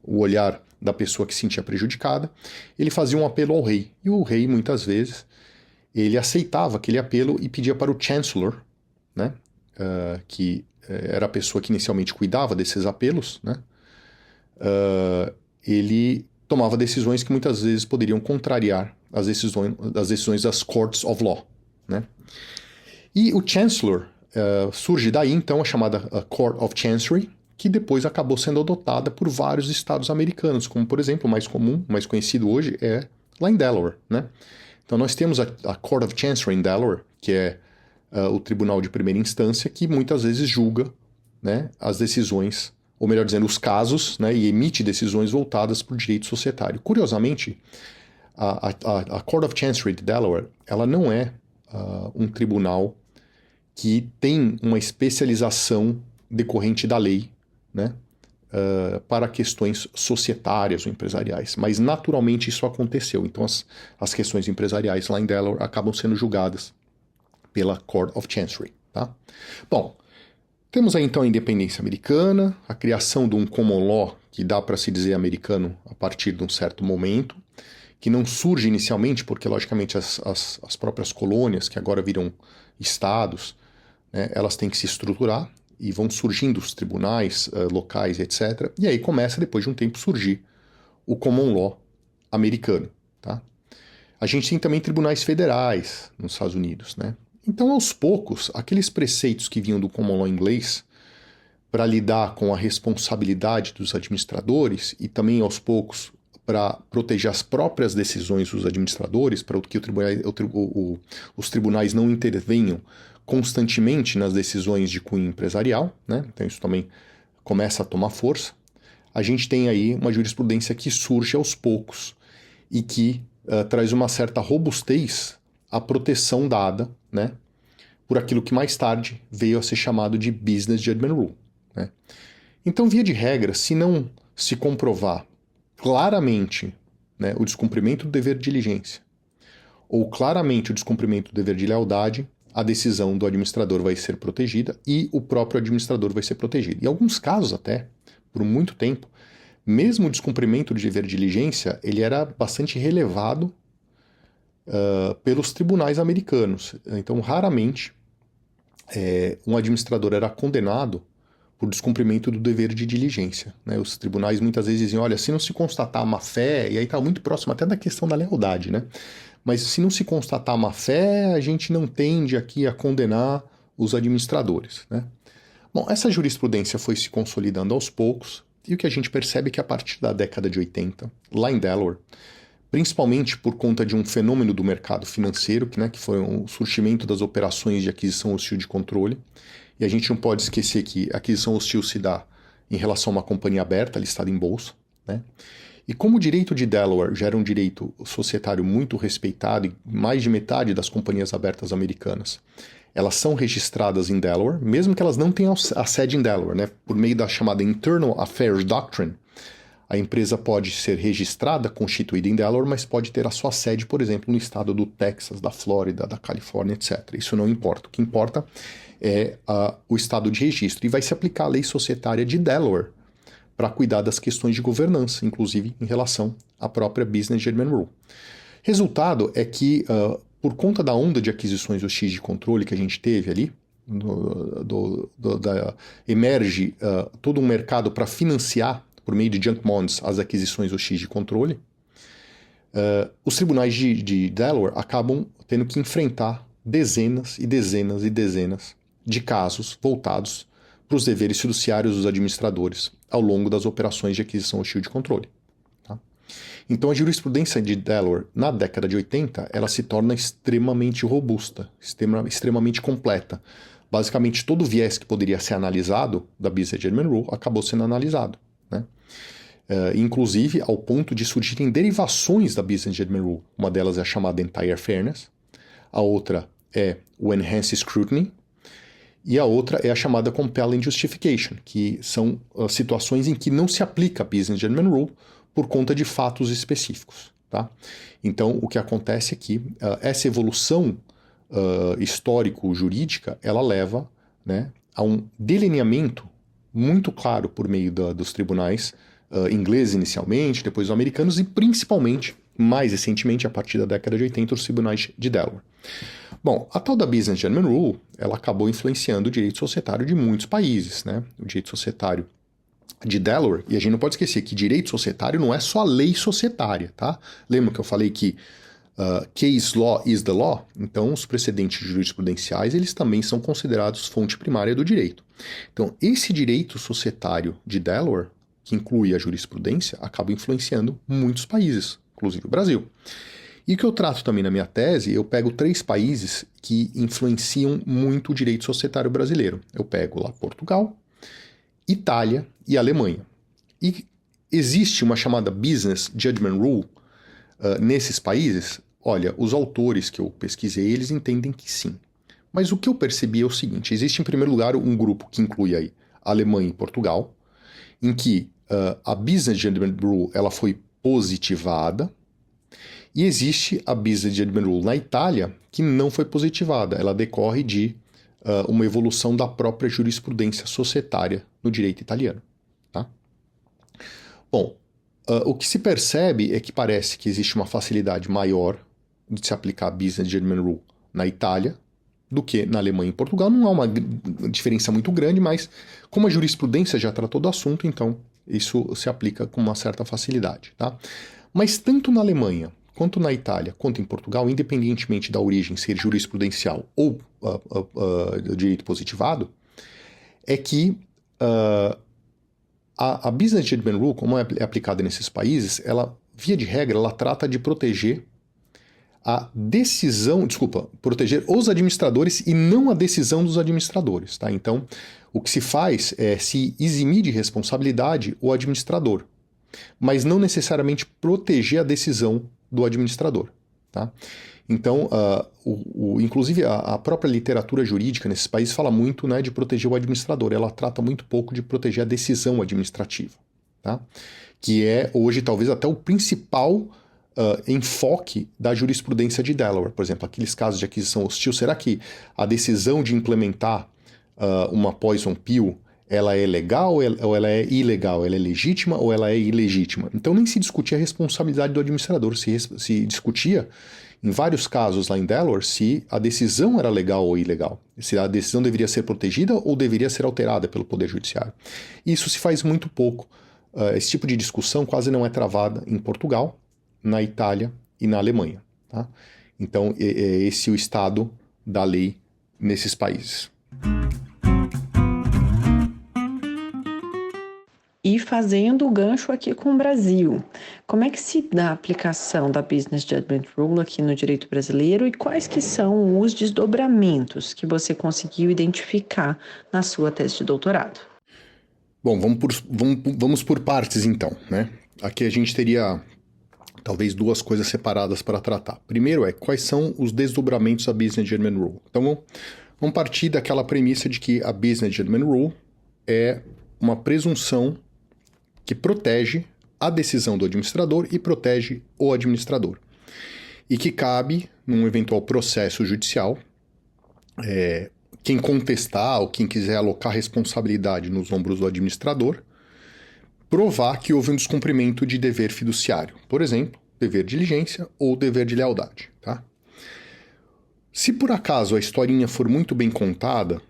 o olhar da pessoa que se sentia prejudicada. Ele fazia um apelo ao rei, e o rei, muitas vezes, ele aceitava aquele apelo e pedia para o chancellor, né, que era a pessoa que inicialmente cuidava desses apelos, né, ele tomava decisões que muitas vezes poderiam contrariar as decisões das courts of law, né. E o Chancellor surge daí, então, a chamada Court of Chancery, que depois acabou sendo adotada por vários estados americanos, como, por exemplo, o mais comum, mais conhecido hoje, é lá em Delaware, né? Então, nós temos a Court of Chancery em Delaware, que é o tribunal de primeira instância, que muitas vezes julga, né, as decisões, ou melhor dizendo, os casos, né, e emite decisões voltadas para o direito societário. Curiosamente, a Court of Chancery de Delaware, ela não é um tribunal que tem uma especialização decorrente da lei, né, para questões societárias ou empresariais. Mas, naturalmente, isso aconteceu. Então, as questões empresariais lá em Delaware acabam sendo julgadas pela Court of Chancery, tá? Bom, temos aí, então, a independência americana, a criação de um common law, que dá para se dizer americano a partir de um certo momento, que não surge inicialmente, porque, logicamente, as próprias colônias, que agora viram estados, né, elas têm que se estruturar e vão surgindo os tribunais locais, etc. E aí começa, depois de um tempo, surgir o common law americano, tá? A gente tem também tribunais federais nos Estados Unidos, né? Então, aos poucos, aqueles preceitos que vinham do common law inglês para lidar com a responsabilidade dos administradores e também, aos poucos, para proteger as próprias decisões dos administradores, para que os tribunais não intervenham constantemente nas decisões de cunho empresarial, né? Então isso também começa a tomar força. A gente tem aí uma jurisprudência que surge aos poucos e que traz uma certa robustez à proteção dada, né, por aquilo que mais tarde veio a ser chamado de Business Judgment Rule, né? Então, via de regra, se não se comprovar claramente, né, o descumprimento do dever de diligência ou claramente o descumprimento do dever de lealdade, a decisão do administrador vai ser protegida e o próprio administrador vai ser protegido. Em alguns casos até, por muito tempo, mesmo o descumprimento do dever de diligência, ele era bastante relevado pelos tribunais americanos. Então, raramente, um administrador era condenado por descumprimento do dever de diligência, né? Os tribunais muitas vezes diziam, olha, se não se constatar má-fé, e aí está muito próximo até da questão da lealdade, né? Mas se não se constatar má-fé, a gente não tende aqui a condenar os administradores, né? Bom, essa jurisprudência foi se consolidando aos poucos, e o que a gente percebe é que a partir da década de 80, lá em Delaware, principalmente por conta de um fenômeno do mercado financeiro, que foi o surgimento das operações de aquisição hostil de controle, e a gente não pode esquecer que a aquisição hostil se dá em relação a uma companhia aberta, listada em bolsa, né? E como o direito de Delaware já era um direito societário muito respeitado, e mais de metade das companhias abertas americanas, elas são registradas em Delaware, mesmo que elas não tenham a sede em Delaware, né? Por meio da chamada Internal Affairs Doctrine, a empresa pode ser registrada, constituída em Delaware, mas pode ter a sua sede, por exemplo, no estado do Texas, da Flórida, da Califórnia, etc. Isso não importa. O que importa é o estado de registro. E vai se aplicar a lei societária de Delaware para cuidar das questões de governança, inclusive em relação à própria Business Judgment Rule. Resultado é que, por conta da onda de aquisições hostis de controle que a gente teve ali, emerge todo um mercado para financiar, por meio de junk bonds, as aquisições hostis de controle. Os tribunais de Delaware acabam tendo que enfrentar dezenas e dezenas e dezenas de casos voltados para os deveres fiduciários dos administradores ao longo das operações de aquisição hostil de controle. Tá? Então a jurisprudência de Delaware, na década de 80, ela se torna extremamente robusta, extremamente completa. Basicamente, todo o viés que poderia ser analisado da Business Judgment Rule acabou sendo analisado. Né? Inclusive ao ponto de surgirem derivações da Business Judgment Rule. Uma delas é a chamada Entire Fairness, a outra é o Enhanced Scrutiny, e a outra é a chamada Compelling Justification, que são situações em que não se aplica a Business Judgment Rule por conta de fatos específicos. Tá? Então, o que acontece é que essa evolução histórico-jurídica, ela leva, né, a um delineamento muito claro por meio dos tribunais ingleses inicialmente, depois os americanos e principalmente, mais recentemente, a partir da década de 80, os tribunais de Delaware. Bom, a tal da Business Judgment Rule, ela acabou influenciando o direito societário de muitos países, né? O direito societário de Delaware, e a gente não pode esquecer que direito societário não é só lei societária, tá? Lembra que eu falei que case law is the law? Então, os precedentes jurisprudenciais, eles também são considerados fonte primária do direito. Então, esse direito societário de Delaware, que inclui a jurisprudência, acaba influenciando muitos países, inclusive o Brasil. E o que eu trato também na minha tese, eu pego 3 países que influenciam muito o direito societário brasileiro. Eu pego lá Portugal, Itália e Alemanha. E existe uma chamada Business Judgment Rule nesses países. Olha, os autores que eu pesquisei, eles entendem que sim. Mas o que eu percebi é o seguinte, existe em primeiro lugar um grupo que inclui aí Alemanha e Portugal, em que a Business Judgment Rule ela foi positivada, e existe a Business Judgment Rule na Itália que não foi positivada, ela decorre de uma evolução da própria jurisprudência societária no direito italiano. Tá? Bom, o que se percebe é que parece que existe uma facilidade maior de se aplicar a Business Judgment Rule na Itália do que na Alemanha e Portugal. Não há uma diferença muito grande, mas como a jurisprudência já tratou do assunto, então isso se aplica com uma certa facilidade. Tá? Mas tanto na Alemanha, quanto na Itália, quanto em Portugal, independentemente da origem ser jurisprudencial ou direito positivado, é que a Business Judgment Rule, como é aplicada nesses países, ela, via de regra, ela trata de proteger proteger os administradores e não a decisão dos administradores. Tá? Então, o que se faz é se eximir de responsabilidade o administrador, mas não necessariamente proteger a decisão do administrador. Tá? Então, inclusive a própria literatura jurídica nesses países fala muito, né, de proteger o administrador, ela trata muito pouco de proteger a decisão administrativa, tá? Que é hoje talvez até o principal enfoque da jurisprudência de Delaware. Por exemplo, aqueles casos de aquisição hostil, será que a decisão de implementar uma poison pill ela é legal ou ela é ilegal? Ela é legítima ou ela é ilegítima? Então nem se discutia a responsabilidade do administrador, se discutia, em vários casos lá em Delaware, se a decisão era legal ou ilegal, se a decisão deveria ser protegida ou deveria ser alterada pelo Poder Judiciário. Isso se faz muito pouco. Esse tipo de discussão quase não é travada em Portugal, na Itália e na Alemanha. Tá? Então esse é o estado da lei nesses países. E fazendo o gancho aqui com o Brasil, como é que se dá a aplicação da Business Judgment Rule aqui no direito brasileiro e quais que são os desdobramentos que você conseguiu identificar na sua tese de doutorado? Bom, vamos por partes então, né? aqui a gente teria talvez duas coisas separadas para tratar. Primeiro quais são os desdobramentos da Business Judgment Rule. Então vamos partir daquela premissa de que a Business Judgment Rule é uma presunção que protege a decisão do administrador e protege o administrador. E que cabe, num eventual processo judicial, quem contestar ou quem quiser alocar responsabilidade nos ombros do administrador, provar que houve um descumprimento de dever fiduciário. Por exemplo, dever de diligência ou dever de lealdade. Tá? Se por acaso a historinha for muito bem contada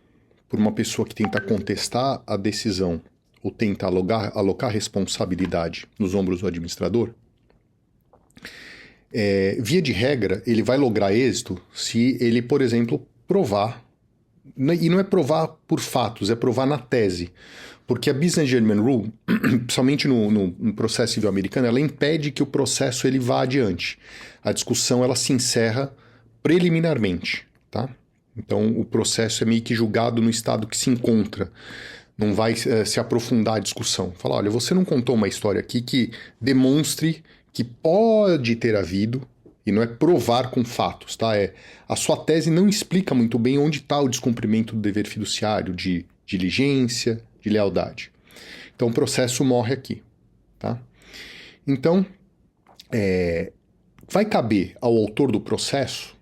por uma pessoa que tenta contestar a decisão ou tenta alocar responsabilidade nos ombros do administrador, via de regra, ele vai lograr êxito se ele, por exemplo, provar, e não é provar por fatos, é provar na tese, porque a Business Judgment Rule, principalmente no processo civil americano, ela impede que o processo ele vá adiante. A discussão ela se encerra preliminarmente, tá? Então o processo é meio que julgado no estado que se encontra. Não vai se aprofundar a discussão. Fala, olha, você não contou uma história aqui que demonstre que pode ter havido, e não é provar com fatos, tá? A sua tese não explica muito bem onde está o descumprimento do dever fiduciário, de diligência, de lealdade. Então o processo morre aqui, tá? Então, vai caber ao autor do processo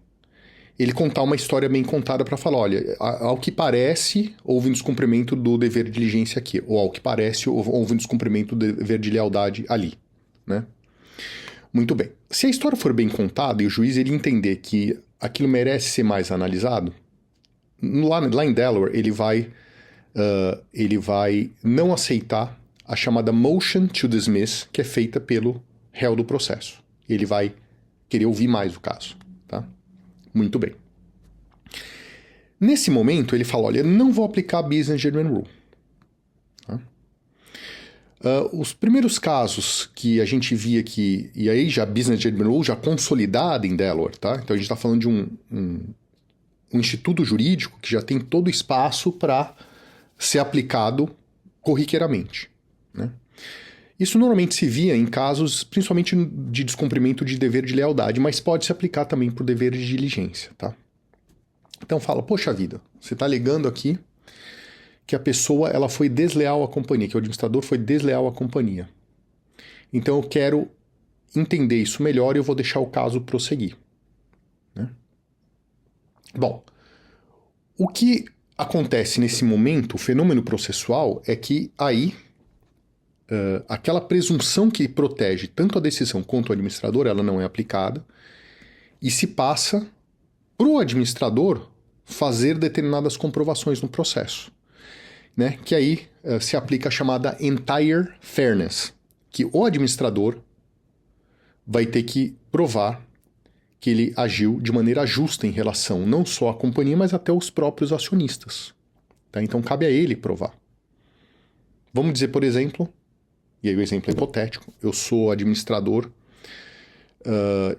ele contar uma história bem contada para falar, olha, ao que parece, houve um descumprimento do dever de diligência aqui, ou ao que parece, houve um descumprimento do dever de lealdade ali, né? Muito bem. Se a história for bem contada e o juiz ele entender que aquilo merece ser mais analisado, lá em Delaware ele vai não aceitar a chamada motion to dismiss, que é feita pelo réu do processo. Ele vai querer ouvir mais o caso, tá? Muito bem. Nesse momento, ele fala, olha, eu não vou aplicar a Business Judgment Rule. Tá? Os primeiros casos que a gente via aqui, e aí já a Business Judgment Rule já consolidada em Delaware, tá? Então a gente está falando de um instituto jurídico que já tem todo o espaço para ser aplicado corriqueiramente, né? Isso normalmente se via em casos, principalmente de descumprimento de dever de lealdade, mas pode se aplicar também por dever de diligência, tá? Então fala, poxa vida, você está alegando aqui que a pessoa ela foi desleal à companhia, que o administrador foi desleal à companhia. Então eu quero entender isso melhor e eu vou deixar o caso prosseguir, né? Bom, o que acontece nesse momento, o fenômeno processual, é que aí aquela presunção que protege tanto a decisão quanto o administrador, ela não é aplicada, e se passa para o administrador fazer determinadas comprovações no processo, né? Que aí se aplica a chamada entire fairness, que o administrador vai ter que provar que ele agiu de maneira justa em relação não só à companhia, mas até aos próprios acionistas, tá? Então cabe a ele provar. Vamos dizer, por exemplo, e aí o exemplo é hipotético, eu sou administrador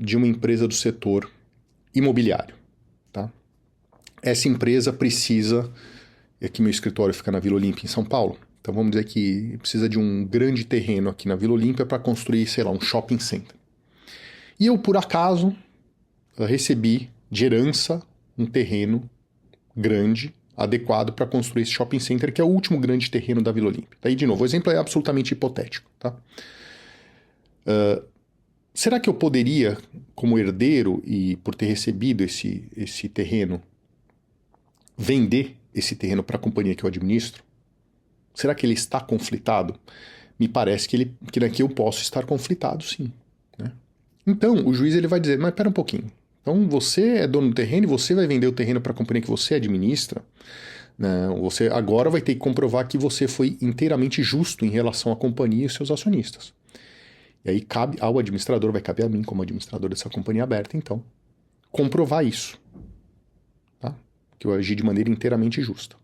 de uma empresa do setor imobiliário, tá? Essa empresa precisa, e aqui meu escritório fica na Vila Olímpia, em São Paulo, então vamos dizer que precisa de um grande terreno aqui na Vila Olímpia para construir, sei lá, um shopping center. E eu, por acaso, recebi de herança um terreno grande, adequado para construir esse shopping center, que é o último grande terreno da Vila Olímpia. Daí, de novo, o exemplo é absolutamente hipotético, tá? Será que eu poderia, como herdeiro e por ter recebido esse terreno, vender esse terreno para a companhia que eu administro? Será que ele está conflitado? Me parece que daqui eu posso estar conflitado, sim, né? Então, o juiz ele vai dizer, mas espera um pouquinho. Então, você é dono do terreno e você vai vender o terreno para a companhia que você administra. Não, você agora vai ter que comprovar que você foi inteiramente justo em relação à companhia e seus acionistas. E aí cabe ao administrador, vai caber a mim como administrador dessa companhia aberta, então, comprovar isso. Tá? Que eu agi de maneira inteiramente justa.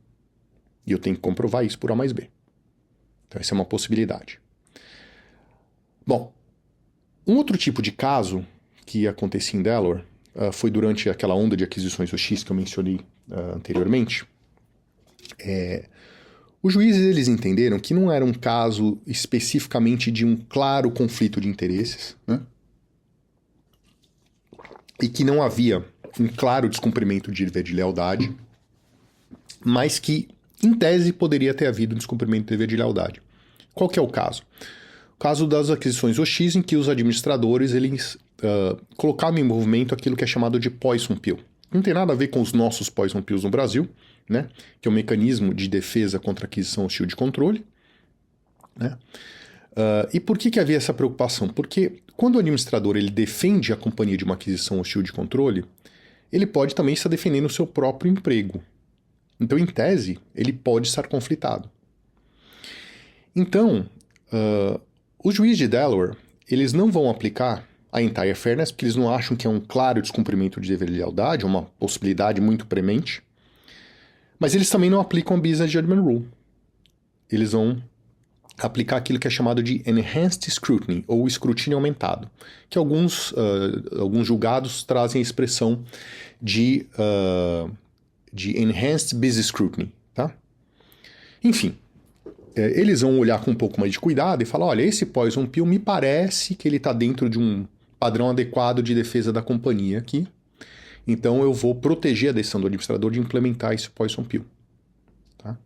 E eu tenho que comprovar isso por A mais B. Então, essa é uma possibilidade. Bom, um outro tipo de caso que acontecia em Delaware foi durante aquela onda de aquisições do X que eu mencionei anteriormente. Os juízes eles entenderam que não era um caso especificamente de um claro conflito de interesses, né? E que não havia um claro descumprimento de dever de lealdade, mas que, em tese, poderia ter havido um descumprimento de dever de lealdade. Qual que é o caso? O caso das aquisições OX, em que os administradores eles colocavam em movimento aquilo que é chamado de Poison Pill. Não tem nada a ver com os nossos Poison Pills no Brasil, né? Que é um mecanismo de defesa contra aquisição hostil de controle. Né? E por que havia essa preocupação? Porque quando o administrador ele defende a companhia de uma aquisição hostil de controle, ele pode também estar defendendo o seu próprio emprego. Então, em tese, ele pode estar conflitado. Então, os juízes de Delaware, eles não vão aplicar a entire fairness, porque eles não acham que é um claro descumprimento de dever de lealdade, uma possibilidade muito premente. Mas eles também não aplicam a Business Judgment Rule. Eles vão aplicar aquilo que é chamado de Enhanced Scrutiny, ou escrutínio aumentado, que alguns julgados trazem a expressão de Enhanced Business Scrutiny. Tá? Enfim, eles vão olhar com um pouco mais de cuidado e falar, olha, esse Poison Pill me parece que ele está dentro de um padrão adequado de defesa da companhia aqui, então eu vou proteger a decisão do administrador de implementar esse Poison Pill. Tá?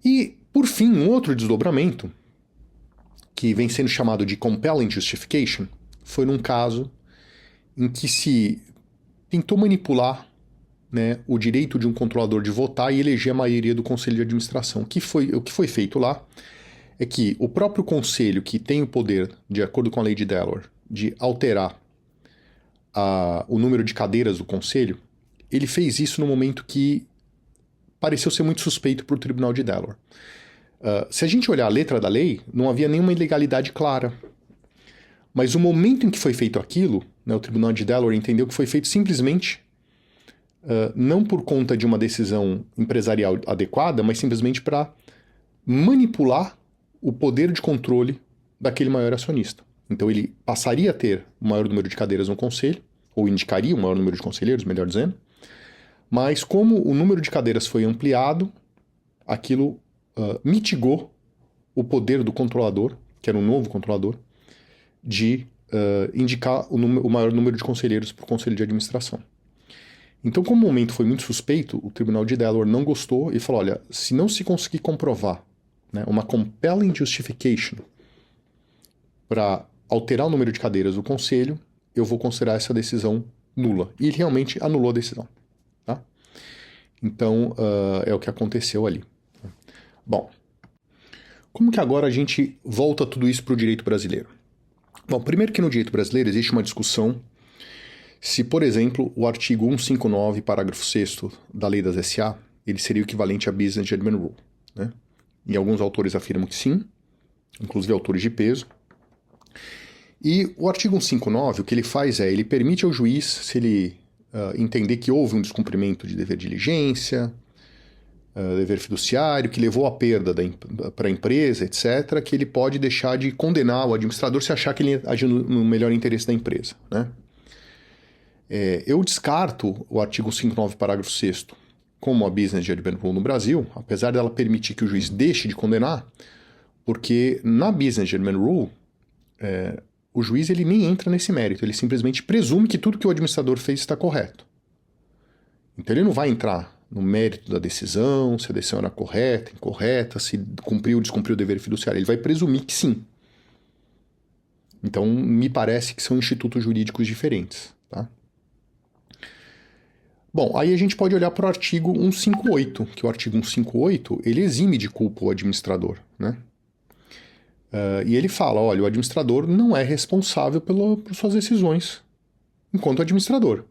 E, por fim, um outro desdobramento, que vem sendo chamado de Compelling Justification, foi num caso em que se tentou manipular, né, o direito de um controlador de votar e eleger a maioria do conselho de administração. O que foi feito lá é que o próprio conselho, que tem o poder, de acordo com a lei de Delaware, de alterar o número de cadeiras do conselho, ele fez isso no momento que pareceu ser muito suspeito para o tribunal de Delaware. Se a gente olhar a letra da lei, não havia nenhuma ilegalidade clara. Mas o momento em que foi feito aquilo, né, o tribunal de Delaware entendeu que foi feito simplesmente não por conta de uma decisão empresarial adequada, mas simplesmente para manipular o poder de controle daquele maior acionista. Então ele passaria a ter o maior número de cadeiras no conselho, ou indicaria o maior número de conselheiros, melhor dizendo, mas como o número de cadeiras foi ampliado, aquilo mitigou o poder do controlador, que era um novo controlador, de indicar o maior número de conselheiros para o conselho de administração. Então, como o momento foi muito suspeito, o tribunal de Delaware não gostou e falou, olha, se não se conseguir comprovar, né, uma compelling justification para alterar o número de cadeiras do conselho, eu vou considerar essa decisão nula. E ele realmente anulou a decisão. Tá? Então, é o que aconteceu ali. Bom, como que agora a gente volta tudo isso para o direito brasileiro? Bom, primeiro que no direito brasileiro existe uma discussão se, por exemplo, o artigo 159, parágrafo 6º da Lei das SA, ele seria o equivalente à Business Judgment Rule. Né? E alguns autores afirmam que sim, inclusive autores de peso. E o artigo 159, o que ele faz é, ele permite ao juiz, se ele entender que houve um descumprimento de dever de diligência, dever fiduciário, que levou à perda para a empresa, etc., que ele pode deixar de condenar o administrador se achar que ele agiu no melhor interesse da empresa. Né? Eu descarto o artigo 159, parágrafo 6º, como a Business Judgment Rule no Brasil, apesar dela permitir que o juiz deixe de condenar, porque na Business Judgment Rule, o juiz ele nem entra nesse mérito, ele simplesmente presume que tudo que o administrador fez está correto. Então ele não vai entrar no mérito da decisão, se a decisão era correta, incorreta, se cumpriu ou descumpriu o dever fiduciário, ele vai presumir que sim. Então me parece que são institutos jurídicos diferentes. Tá? Bom, aí a gente pode olhar para o artigo 158, que o artigo 158 ele exime de culpa o administrador, né? E ele fala, olha, o administrador não é responsável por suas decisões enquanto administrador.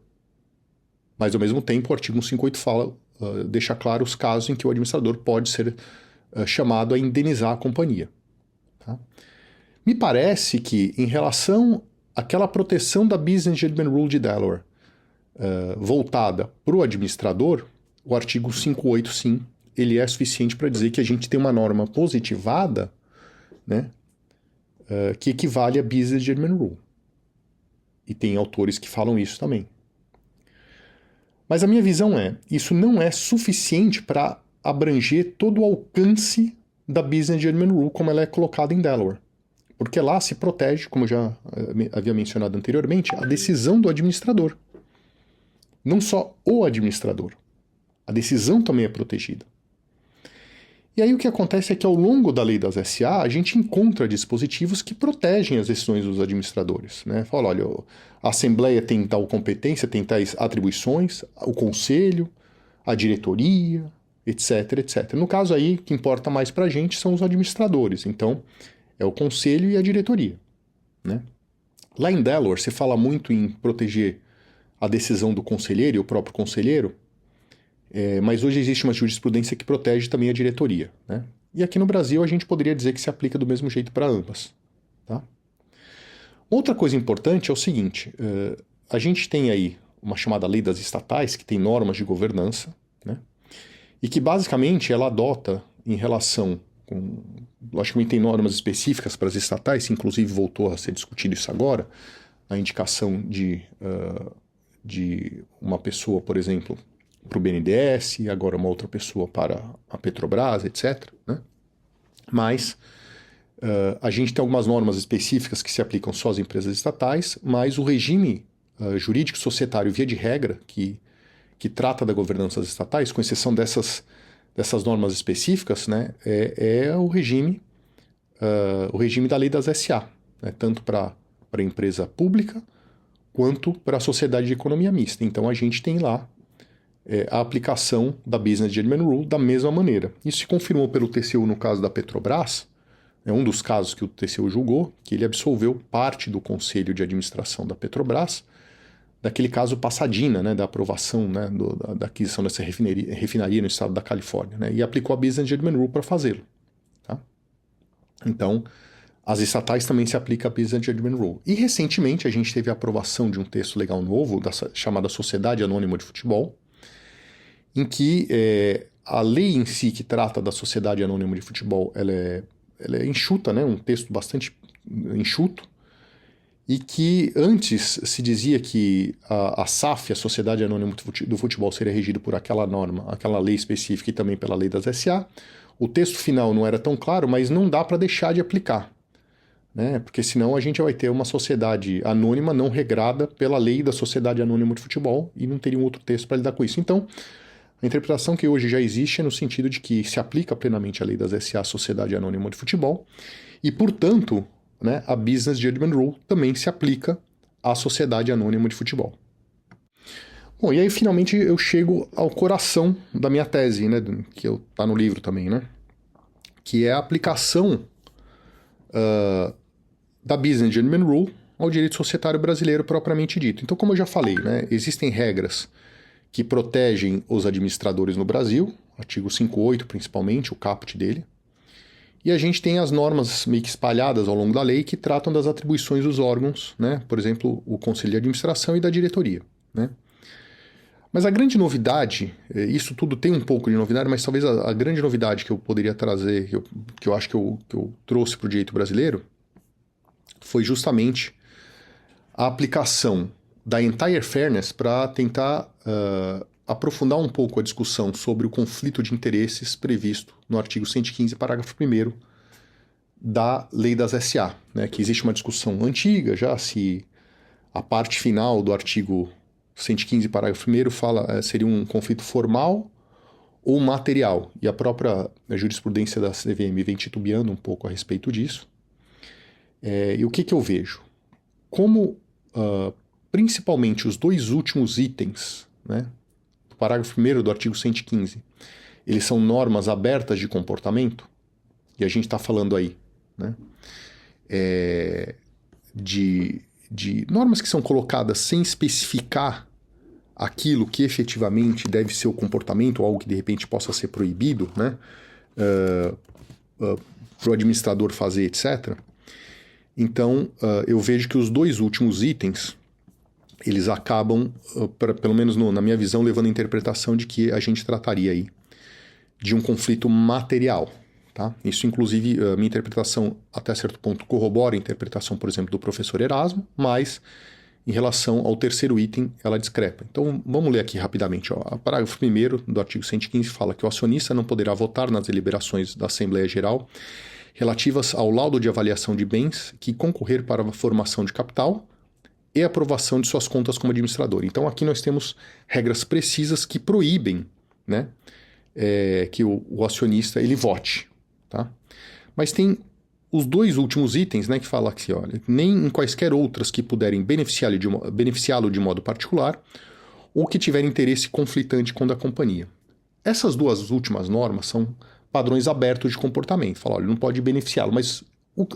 Mas, ao mesmo tempo, o artigo 158 deixa claro os casos em que o administrador pode ser chamado a indenizar a companhia. Tá? Me parece que, em relação àquela proteção da Business Judgment Rule de Delaware voltada para o administrador, o artigo 158, sim, ele é suficiente para dizer que a gente tem uma norma positivada, né, que equivale a Business Judgment Rule. E tem autores que falam isso também. Mas a minha visão isso não é suficiente para abranger todo o alcance da Business Judgment Rule como ela é colocada em Delaware. Porque lá se protege, como eu já havia mencionado anteriormente, a decisão do administrador. Não só o administrador. A decisão também é protegida. E aí o que acontece é que ao longo da lei das SA, a gente encontra dispositivos que protegem as decisões dos administradores. Né? Fala, olha, a Assembleia tem tal competência, tem tais atribuições, o Conselho, a diretoria, etc, etc. No caso aí, o que importa mais para a gente são os administradores. Então, é o Conselho e a diretoria. Né? Lá em Delaware, se fala muito em proteger a decisão do conselheiro e o próprio conselheiro, mas hoje existe uma jurisprudência que protege também a diretoria. Né? E aqui no Brasil a gente poderia dizer que se aplica do mesmo jeito para ambas. Tá? Outra coisa importante é o seguinte, a gente tem aí uma chamada lei das estatais, que tem normas de governança, né? E que basicamente ela adota em relação com... Logicamente tem normas específicas para as estatais, inclusive voltou a ser discutido isso agora, a indicação de uma pessoa, por exemplo, para o BNDES, e agora uma outra pessoa para a Petrobras, etc. Né? Mas a gente tem algumas normas específicas que se aplicam só às empresas estatais, mas o regime jurídico societário, via de regra, que trata da governança das estatais, com exceção dessas normas específicas, né, é o regime da lei das SA, né, tanto para a empresa pública quanto para a sociedade de economia mista. Então a gente tem lá a aplicação da Business Judgment Rule da mesma maneira. Isso se confirmou pelo TCU no caso da Petrobras, é um dos casos que o TCU julgou, que ele absolveu parte do conselho de administração da Petrobras, daquele caso Pasadena, né, da aprovação, né, da aquisição dessa refinaria no estado da Califórnia, né, e aplicou a Business Judgment Rule para fazê-lo. Tá? Então, as estatais também se aplica a Business Judgment Rule. E recentemente a gente teve a aprovação de um texto legal novo, chamada Sociedade Anônima de Futebol, em que a lei em si que trata da Sociedade Anônima de Futebol, ela é enxuta, né, um texto bastante enxuto, e que antes se dizia que a SAF, a Sociedade Anônima do Futebol, seria regida por aquela norma, aquela lei específica e também pela lei das SA. O texto final não era tão claro, mas não dá para deixar de aplicar, né? Porque senão a gente vai ter uma sociedade anônima não regrada pela lei da Sociedade Anônima de Futebol e não teria um outro texto para lidar com isso. Então, a interpretação que hoje já existe é no sentido de que se aplica plenamente a lei das SA, Sociedade Anônima de Futebol, e, portanto, né, a Business Judgment Rule também se aplica à Sociedade Anônima de Futebol. Bom, e aí finalmente eu chego ao coração da minha tese, né, que está no livro também, né, que é a aplicação da Business Judgment Rule ao direito societário brasileiro propriamente dito. Então, como eu já falei, né, existem regras que protegem os administradores no Brasil, artigo 58 principalmente, o caput dele, e a gente tem as normas meio que espalhadas ao longo da lei que tratam das atribuições dos órgãos, né? Por exemplo, o Conselho de Administração e da diretoria. Né? Mas a grande novidade, isso tudo tem um pouco de novidade, mas talvez a grande novidade que eu poderia trazer, que eu acho que eu trouxe para o direito brasileiro, foi justamente a aplicação da Entire Fairness para tentar aprofundar um pouco a discussão sobre o conflito de interesses previsto no artigo 115, parágrafo 1º da Lei das SA, né, que existe uma discussão antiga já se a parte final do artigo 115, parágrafo 1º seria um conflito formal ou material, e a própria jurisprudência da CVM vem titubeando um pouco a respeito disso. E o que eu vejo? Como principalmente os dois últimos itens, né, do parágrafo 1º do artigo 115, eles são normas abertas de comportamento, e a gente está falando aí, né, de normas que são colocadas sem especificar aquilo que efetivamente deve ser o comportamento, ou algo que de repente possa ser proibido, né, para o administrador fazer, etc. Então, eu vejo que os dois últimos itens, eles acabam, pelo menos na minha visão, levando a interpretação de que a gente trataria aí de um conflito material. Tá? Isso, inclusive, a minha interpretação, até certo ponto, corrobora a interpretação, por exemplo, do professor Erasmo, mas em relação ao terceiro item, ela discrepa. Então, vamos ler aqui rapidamente. O parágrafo 1º do artigo 115 fala que o acionista não poderá votar nas deliberações da Assembleia Geral relativas ao laudo de avaliação de bens que concorrer para a formação de capital e aprovação de suas contas como administrador. Então, aqui nós temos regras precisas que proíbem, né, que o acionista ele vote. Tá? Mas tem os dois últimos itens, né, que fala que, olha, nem em quaisquer outras que puderem beneficiá-lo de modo particular ou que tiver interesse conflitante com o da companhia. Essas duas últimas normas são padrões abertos de comportamento. Fala, olha, não pode beneficiá-lo, mas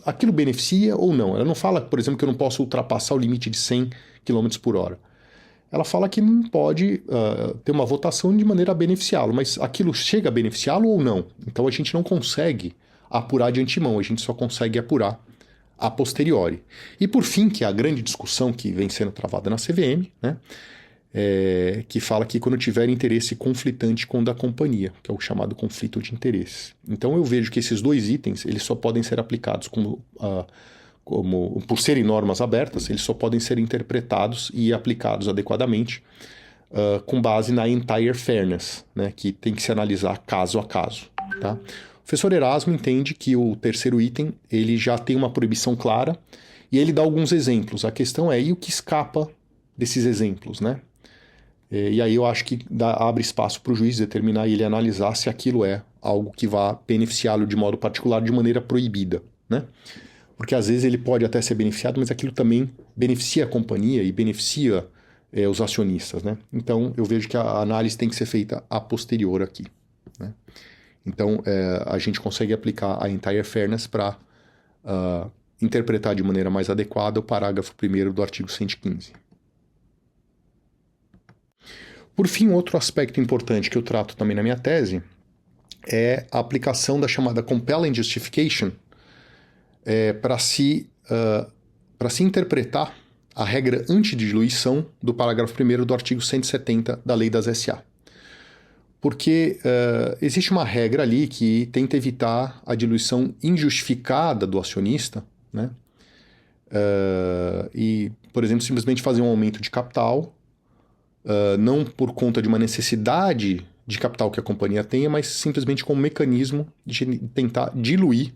aquilo beneficia ou não? Ela não fala, por exemplo, que eu não posso ultrapassar o limite de 100 km por hora. Ela fala que não pode ter uma votação de maneira a beneficiá-lo, mas aquilo chega a beneficiá-lo ou não? Então a gente não consegue apurar de antemão, a gente só consegue apurar a posteriori. E por fim, que é a grande discussão que vem sendo travada na CVM, né, que fala que quando tiver interesse conflitante com o da companhia, que é o chamado conflito de interesse. Então eu vejo que esses dois itens, eles só podem ser aplicados por serem normas abertas, eles só podem ser interpretados e aplicados adequadamente com base na entire fairness, né, que tem que se analisar caso a caso. Tá? O professor Erasmo entende que o terceiro item ele já tem uma proibição clara e ele dá alguns exemplos. A questão é, e o que escapa desses exemplos, né? E aí eu acho que abre espaço para o juiz determinar e ele analisar se aquilo é algo que vá beneficiá-lo de modo particular de maneira proibida, né? Porque às vezes ele pode até ser beneficiado, mas aquilo também beneficia a companhia e beneficia os acionistas, né? Então eu vejo que a análise tem que ser feita a posterior aqui, né? Então a gente consegue aplicar a entire fairness para interpretar de maneira mais adequada o parágrafo 1º do artigo 115. Por fim, outro aspecto importante que eu trato também na minha tese é a aplicação da chamada compelling justification para se interpretar a regra antidiluição do parágrafo 1º do artigo 170 da Lei das SA. Porque existe uma regra ali que tenta evitar a diluição injustificada do acionista, né? E, por exemplo, simplesmente fazer um aumento de capital, não por conta de uma necessidade de capital que a companhia tenha, mas simplesmente como mecanismo de tentar diluir,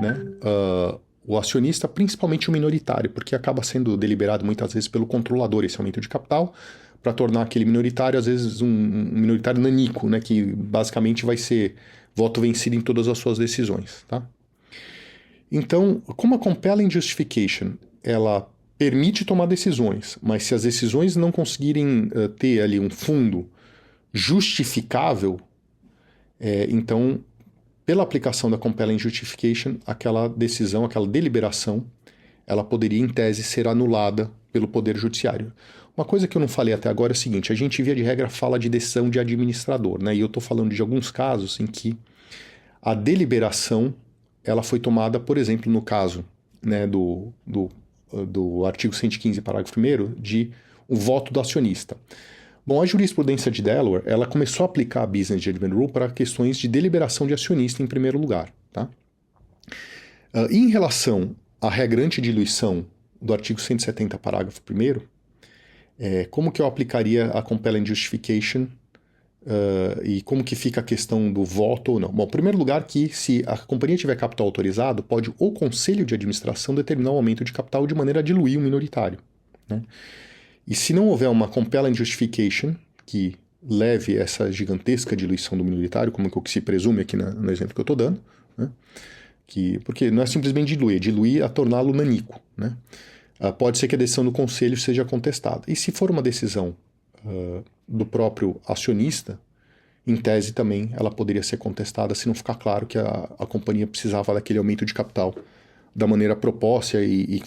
né, o acionista, principalmente o minoritário, porque acaba sendo deliberado muitas vezes pelo controlador esse aumento de capital, para tornar aquele minoritário, às vezes, um minoritário nanico, né, que basicamente vai ser voto vencido em todas as suas decisões. Tá? Então, como a compelling justification, ela permite tomar decisões, mas se as decisões não conseguirem ter ali um fundo justificável, então, pela aplicação da compelling justification, aquela decisão, aquela deliberação, ela poderia, em tese, ser anulada pelo Poder Judiciário. Uma coisa que eu não falei até agora é o seguinte, a gente, via de regra, fala de decisão de administrador, né? E eu estou falando de alguns casos em que a deliberação ela foi tomada, por exemplo, no caso, né, do artigo 115, parágrafo 1º, de o voto do acionista. Bom, a jurisprudência de Delaware, ela começou a aplicar a Business Judgment Rule para questões de deliberação de acionista em primeiro lugar. Tá? Em relação à regra antidiluição do artigo 170, parágrafo 1º, como que eu aplicaria a compelling justification e como que fica a questão do voto ou não? Bom, em primeiro lugar que se a companhia tiver capital autorizado, pode o Conselho de Administração determinar o aumento de capital de maneira a diluir o minoritário, né? E se não houver uma compelling justification que leve essa gigantesca diluição do minoritário, como que se presume aqui no exemplo que eu estou dando, né? Porque não é simplesmente diluir a torná-lo nanico, né? Pode ser que a decisão do Conselho seja contestada. E se for uma decisão do próprio acionista, em tese também ela poderia ser contestada se não ficar claro que a companhia precisava daquele aumento de capital da maneira proposta e que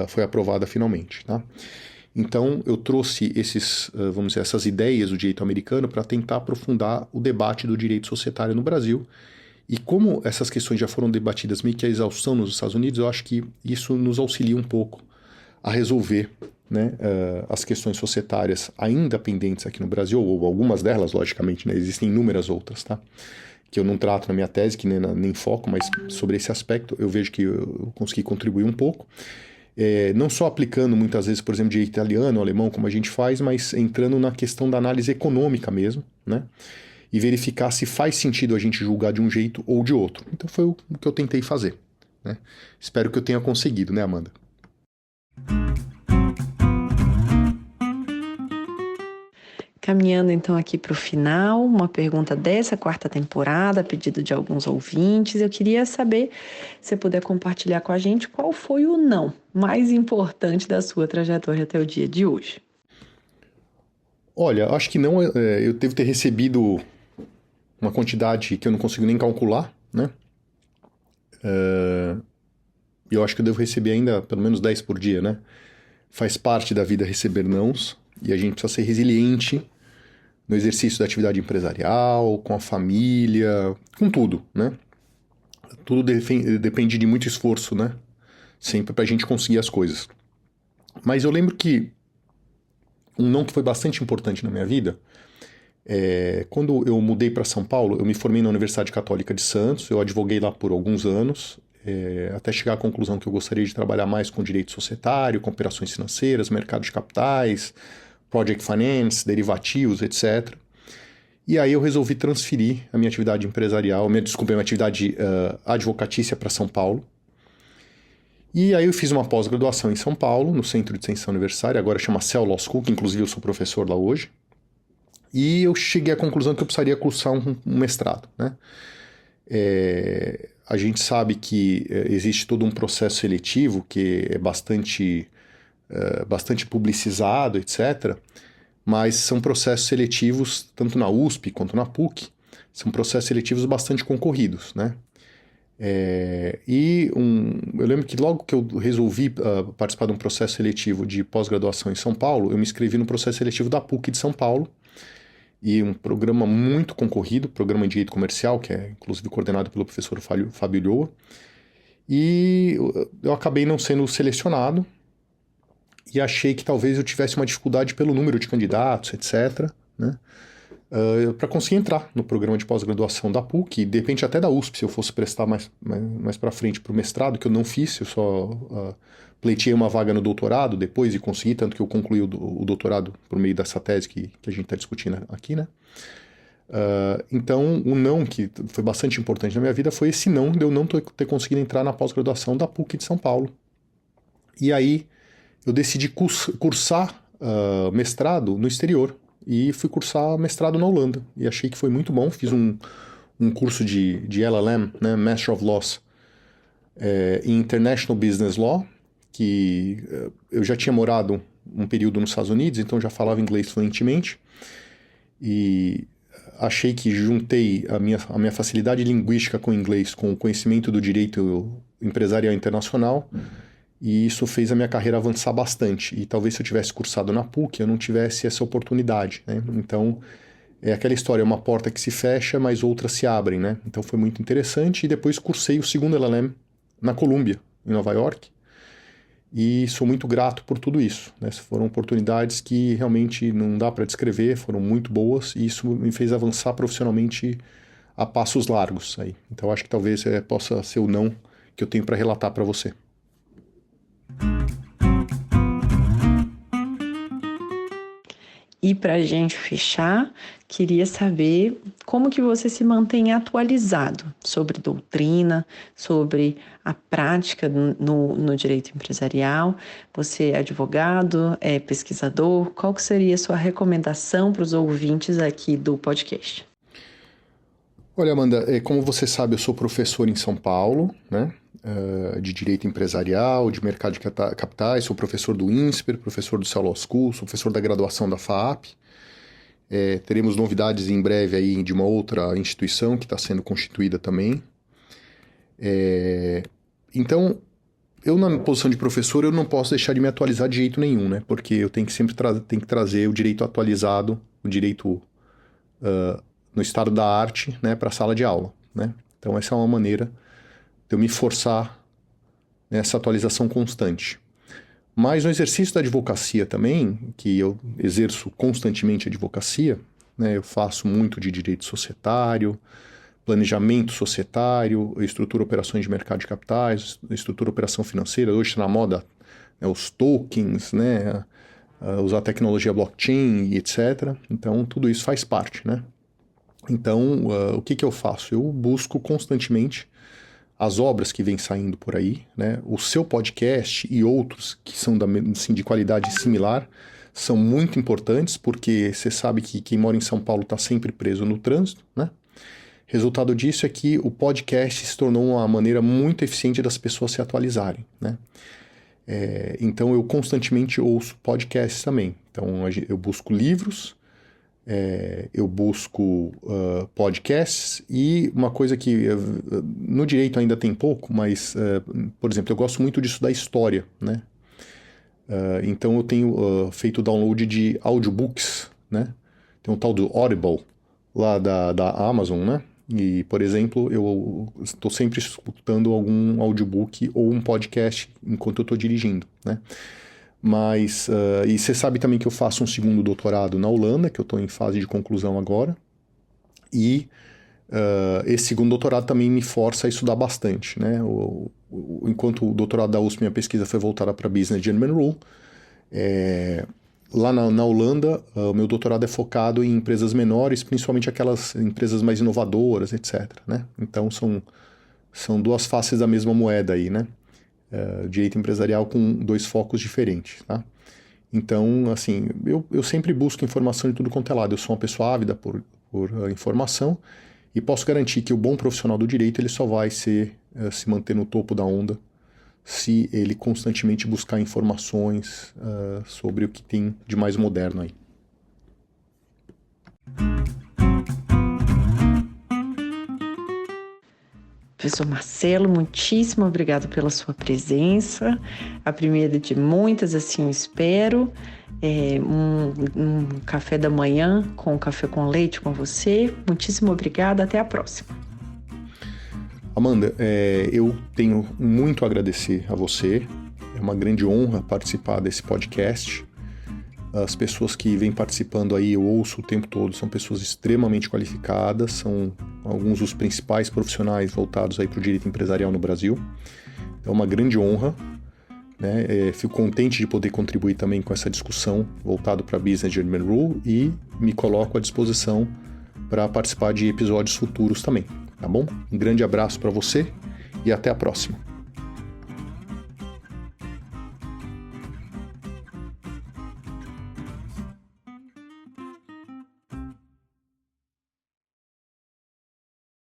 foi aprovada finalmente. Tá? Então eu trouxe essas ideias do direito americano para tentar aprofundar o debate do direito societário no Brasil. E como essas questões já foram debatidas meio que a exaustão nos Estados Unidos, eu acho que isso nos auxilia um pouco a resolver, né, as questões societárias ainda pendentes aqui no Brasil, ou algumas delas, logicamente, né, existem inúmeras outras, tá? Que eu não trato na minha tese, que nem foco, mas sobre esse aspecto eu vejo que eu consegui contribuir um pouco. não só aplicando muitas vezes, por exemplo, direito italiano, alemão, como a gente faz, mas entrando na questão da análise econômica mesmo, né? E verificar se faz sentido a gente julgar de um jeito ou de outro. Então foi o que eu tentei fazer, né? Espero que eu tenha conseguido, né, Amanda? Caminhando então aqui para o final, uma pergunta dessa 4ª temporada, a pedido de alguns ouvintes. Eu queria saber, se você puder compartilhar com a gente, qual foi o não mais importante da sua trajetória até o dia de hoje? Olha, acho que não, eu devo ter recebido uma quantidade que eu não consigo nem calcular, né? Eu acho que eu devo receber ainda pelo menos 10 por dia, né? Faz parte da vida receber nãos, e a gente precisa ser resiliente no exercício da atividade empresarial, com a família, com tudo, né? Tudo depende de muito esforço, né? Sempre pra gente conseguir as coisas. Mas eu lembro que um não que foi bastante importante na minha vida, quando eu mudei para São Paulo, eu me formei na Universidade Católica de Santos, eu advoguei lá por alguns anos, até chegar à conclusão que eu gostaria de trabalhar mais com direito societário, com operações financeiras, mercado de capitais, project finance, derivativos, etc. E aí eu resolvi transferir a minha atividade empresarial, minha atividade advocatícia para São Paulo. E aí eu fiz uma pós-graduação em São Paulo, no Centro de Extensão Universitária, agora chama Cell Law School, que inclusive eu sou professor lá hoje. E eu cheguei à conclusão que eu precisaria cursar um mestrado, né? A gente sabe que existe todo um processo seletivo que é bastante publicizado, etc., mas são processos seletivos, tanto na USP quanto na PUC, são processos seletivos bastante concorridos, né? Eu lembro que logo que eu resolvi participar de um processo seletivo de pós-graduação em São Paulo, eu me inscrevi no processo seletivo da PUC de São Paulo, e um programa muito concorrido, programa de direito comercial, que é inclusive coordenado pelo professor Fábio Ulloa, e eu acabei não sendo selecionado, e achei que talvez eu tivesse uma dificuldade pelo número de candidatos, etc., né? Para conseguir entrar no programa de pós-graduação da PUC, e de repente até da USP, se eu fosse prestar mais para frente para o mestrado, que eu não fiz, eu só pleiteei uma vaga no doutorado depois e consegui, tanto que eu concluí o doutorado por meio dessa tese que a gente está discutindo aqui, né? Então, o não que foi bastante importante na minha vida foi esse não de eu não ter conseguido entrar na pós-graduação da PUC de São Paulo. E aí eu decidi cursar mestrado no exterior, e fui cursar mestrado na Holanda, e achei que foi muito bom. Fiz um curso de LLM, né, Master of Laws, em International Business Law, que eu já tinha morado um período nos Estados Unidos, então já falava inglês fluentemente, e achei que juntei a minha facilidade linguística com o inglês com o conhecimento do direito empresarial internacional, e isso fez a minha carreira avançar bastante. E talvez se eu tivesse cursado na PUC, eu não tivesse essa oportunidade, né? Então, é aquela história, uma porta que se fecha, mas outras se abrem, né? Então foi muito interessante. E depois cursei o segundo LLM na Columbia, em Nova York. E sou muito grato por tudo isso, né? Foram oportunidades que realmente não dá para descrever, foram muito boas. E isso me fez avançar profissionalmente a passos largos aí. Então acho que talvez possa ser o não que eu tenho para relatar para você. E para a gente fechar, queria saber como que você se mantém atualizado sobre doutrina, sobre a prática no direito empresarial. Você é advogado, é pesquisador, qual que seria a sua recomendação para os ouvintes aqui do podcast? Olha, Amanda, como você sabe, eu sou professor em São Paulo, né? De direito empresarial, de mercado de capitais, sou professor do INSPER, professor do Cell Law School, sou professor da graduação da FAAP. Teremos novidades em breve aí de uma outra instituição que está sendo constituída também. Então, eu na posição de professor, eu não posso deixar de me atualizar de jeito nenhum, né? Porque eu tenho que sempre trazer o direito atualizado, o direito no estado da arte, né, para a sala de aula, né? Então, essa é uma maneira de eu me forçar nessa atualização constante. Mas no exercício da advocacia também, que eu exerço constantemente a advocacia, né, eu faço muito de direito societário, planejamento societário, eu estruturo operações de mercado de capitais, eu estruturo operação financeira. Hoje está na moda né, os tokens, né, usar a tecnologia blockchain e etc. Então, tudo isso faz parte, né? Então, o que eu faço? Eu busco constantemente as obras que vêm saindo por aí, né? O seu podcast e outros que são assim, de qualidade similar são muito importantes, porque você sabe que quem mora em São Paulo está sempre preso no trânsito, né? Resultado disso é que o podcast se tornou uma maneira muito eficiente das pessoas se atualizarem, né? Então eu constantemente ouço podcasts também. Então eu busco livros, eu busco podcasts, e uma coisa que no direito ainda tem pouco, mas, por exemplo, eu gosto muito de estudar história, né? Então eu tenho feito download de audiobooks, né? Tem um tal do Audible lá da Amazon, né? E, por exemplo, eu estou sempre escutando algum audiobook ou um podcast enquanto eu estou dirigindo, né? Mas, e você sabe também que eu faço um segundo doutorado na Holanda, que eu estou em fase de conclusão agora, e esse segundo doutorado também me força a estudar bastante, né? Enquanto o doutorado da USP, minha pesquisa foi voltada para Business General Rule, lá na Holanda, o meu doutorado é focado em empresas menores, principalmente aquelas empresas mais inovadoras, etc., né? Então, são duas faces da mesma moeda aí, né? Direito empresarial com dois focos diferentes, tá? Então, assim, eu sempre busco informação de tudo quanto é lado. Eu sou uma pessoa ávida por informação, e posso garantir que o bom profissional do direito ele só vai se manter no topo da onda se ele constantemente buscar informações sobre o que tem de mais moderno aí. Professor Marcelo, muitíssimo obrigado pela sua presença. A primeira de muitas, assim eu espero. Um café da manhã com café com leite com você. Muitíssimo obrigada. Até a próxima. Amanda, eu tenho muito a agradecer a você. É uma grande honra participar desse podcast. As pessoas que vêm participando aí, eu ouço o tempo todo, são pessoas extremamente qualificadas, são alguns dos principais profissionais voltados aí para o direito empresarial no Brasil. É uma grande honra, né? Fico contente de poder contribuir também com essa discussão voltada para Business General Rule, e me coloco à disposição para participar de episódios futuros também, tá bom? Um grande abraço para você e até a próxima.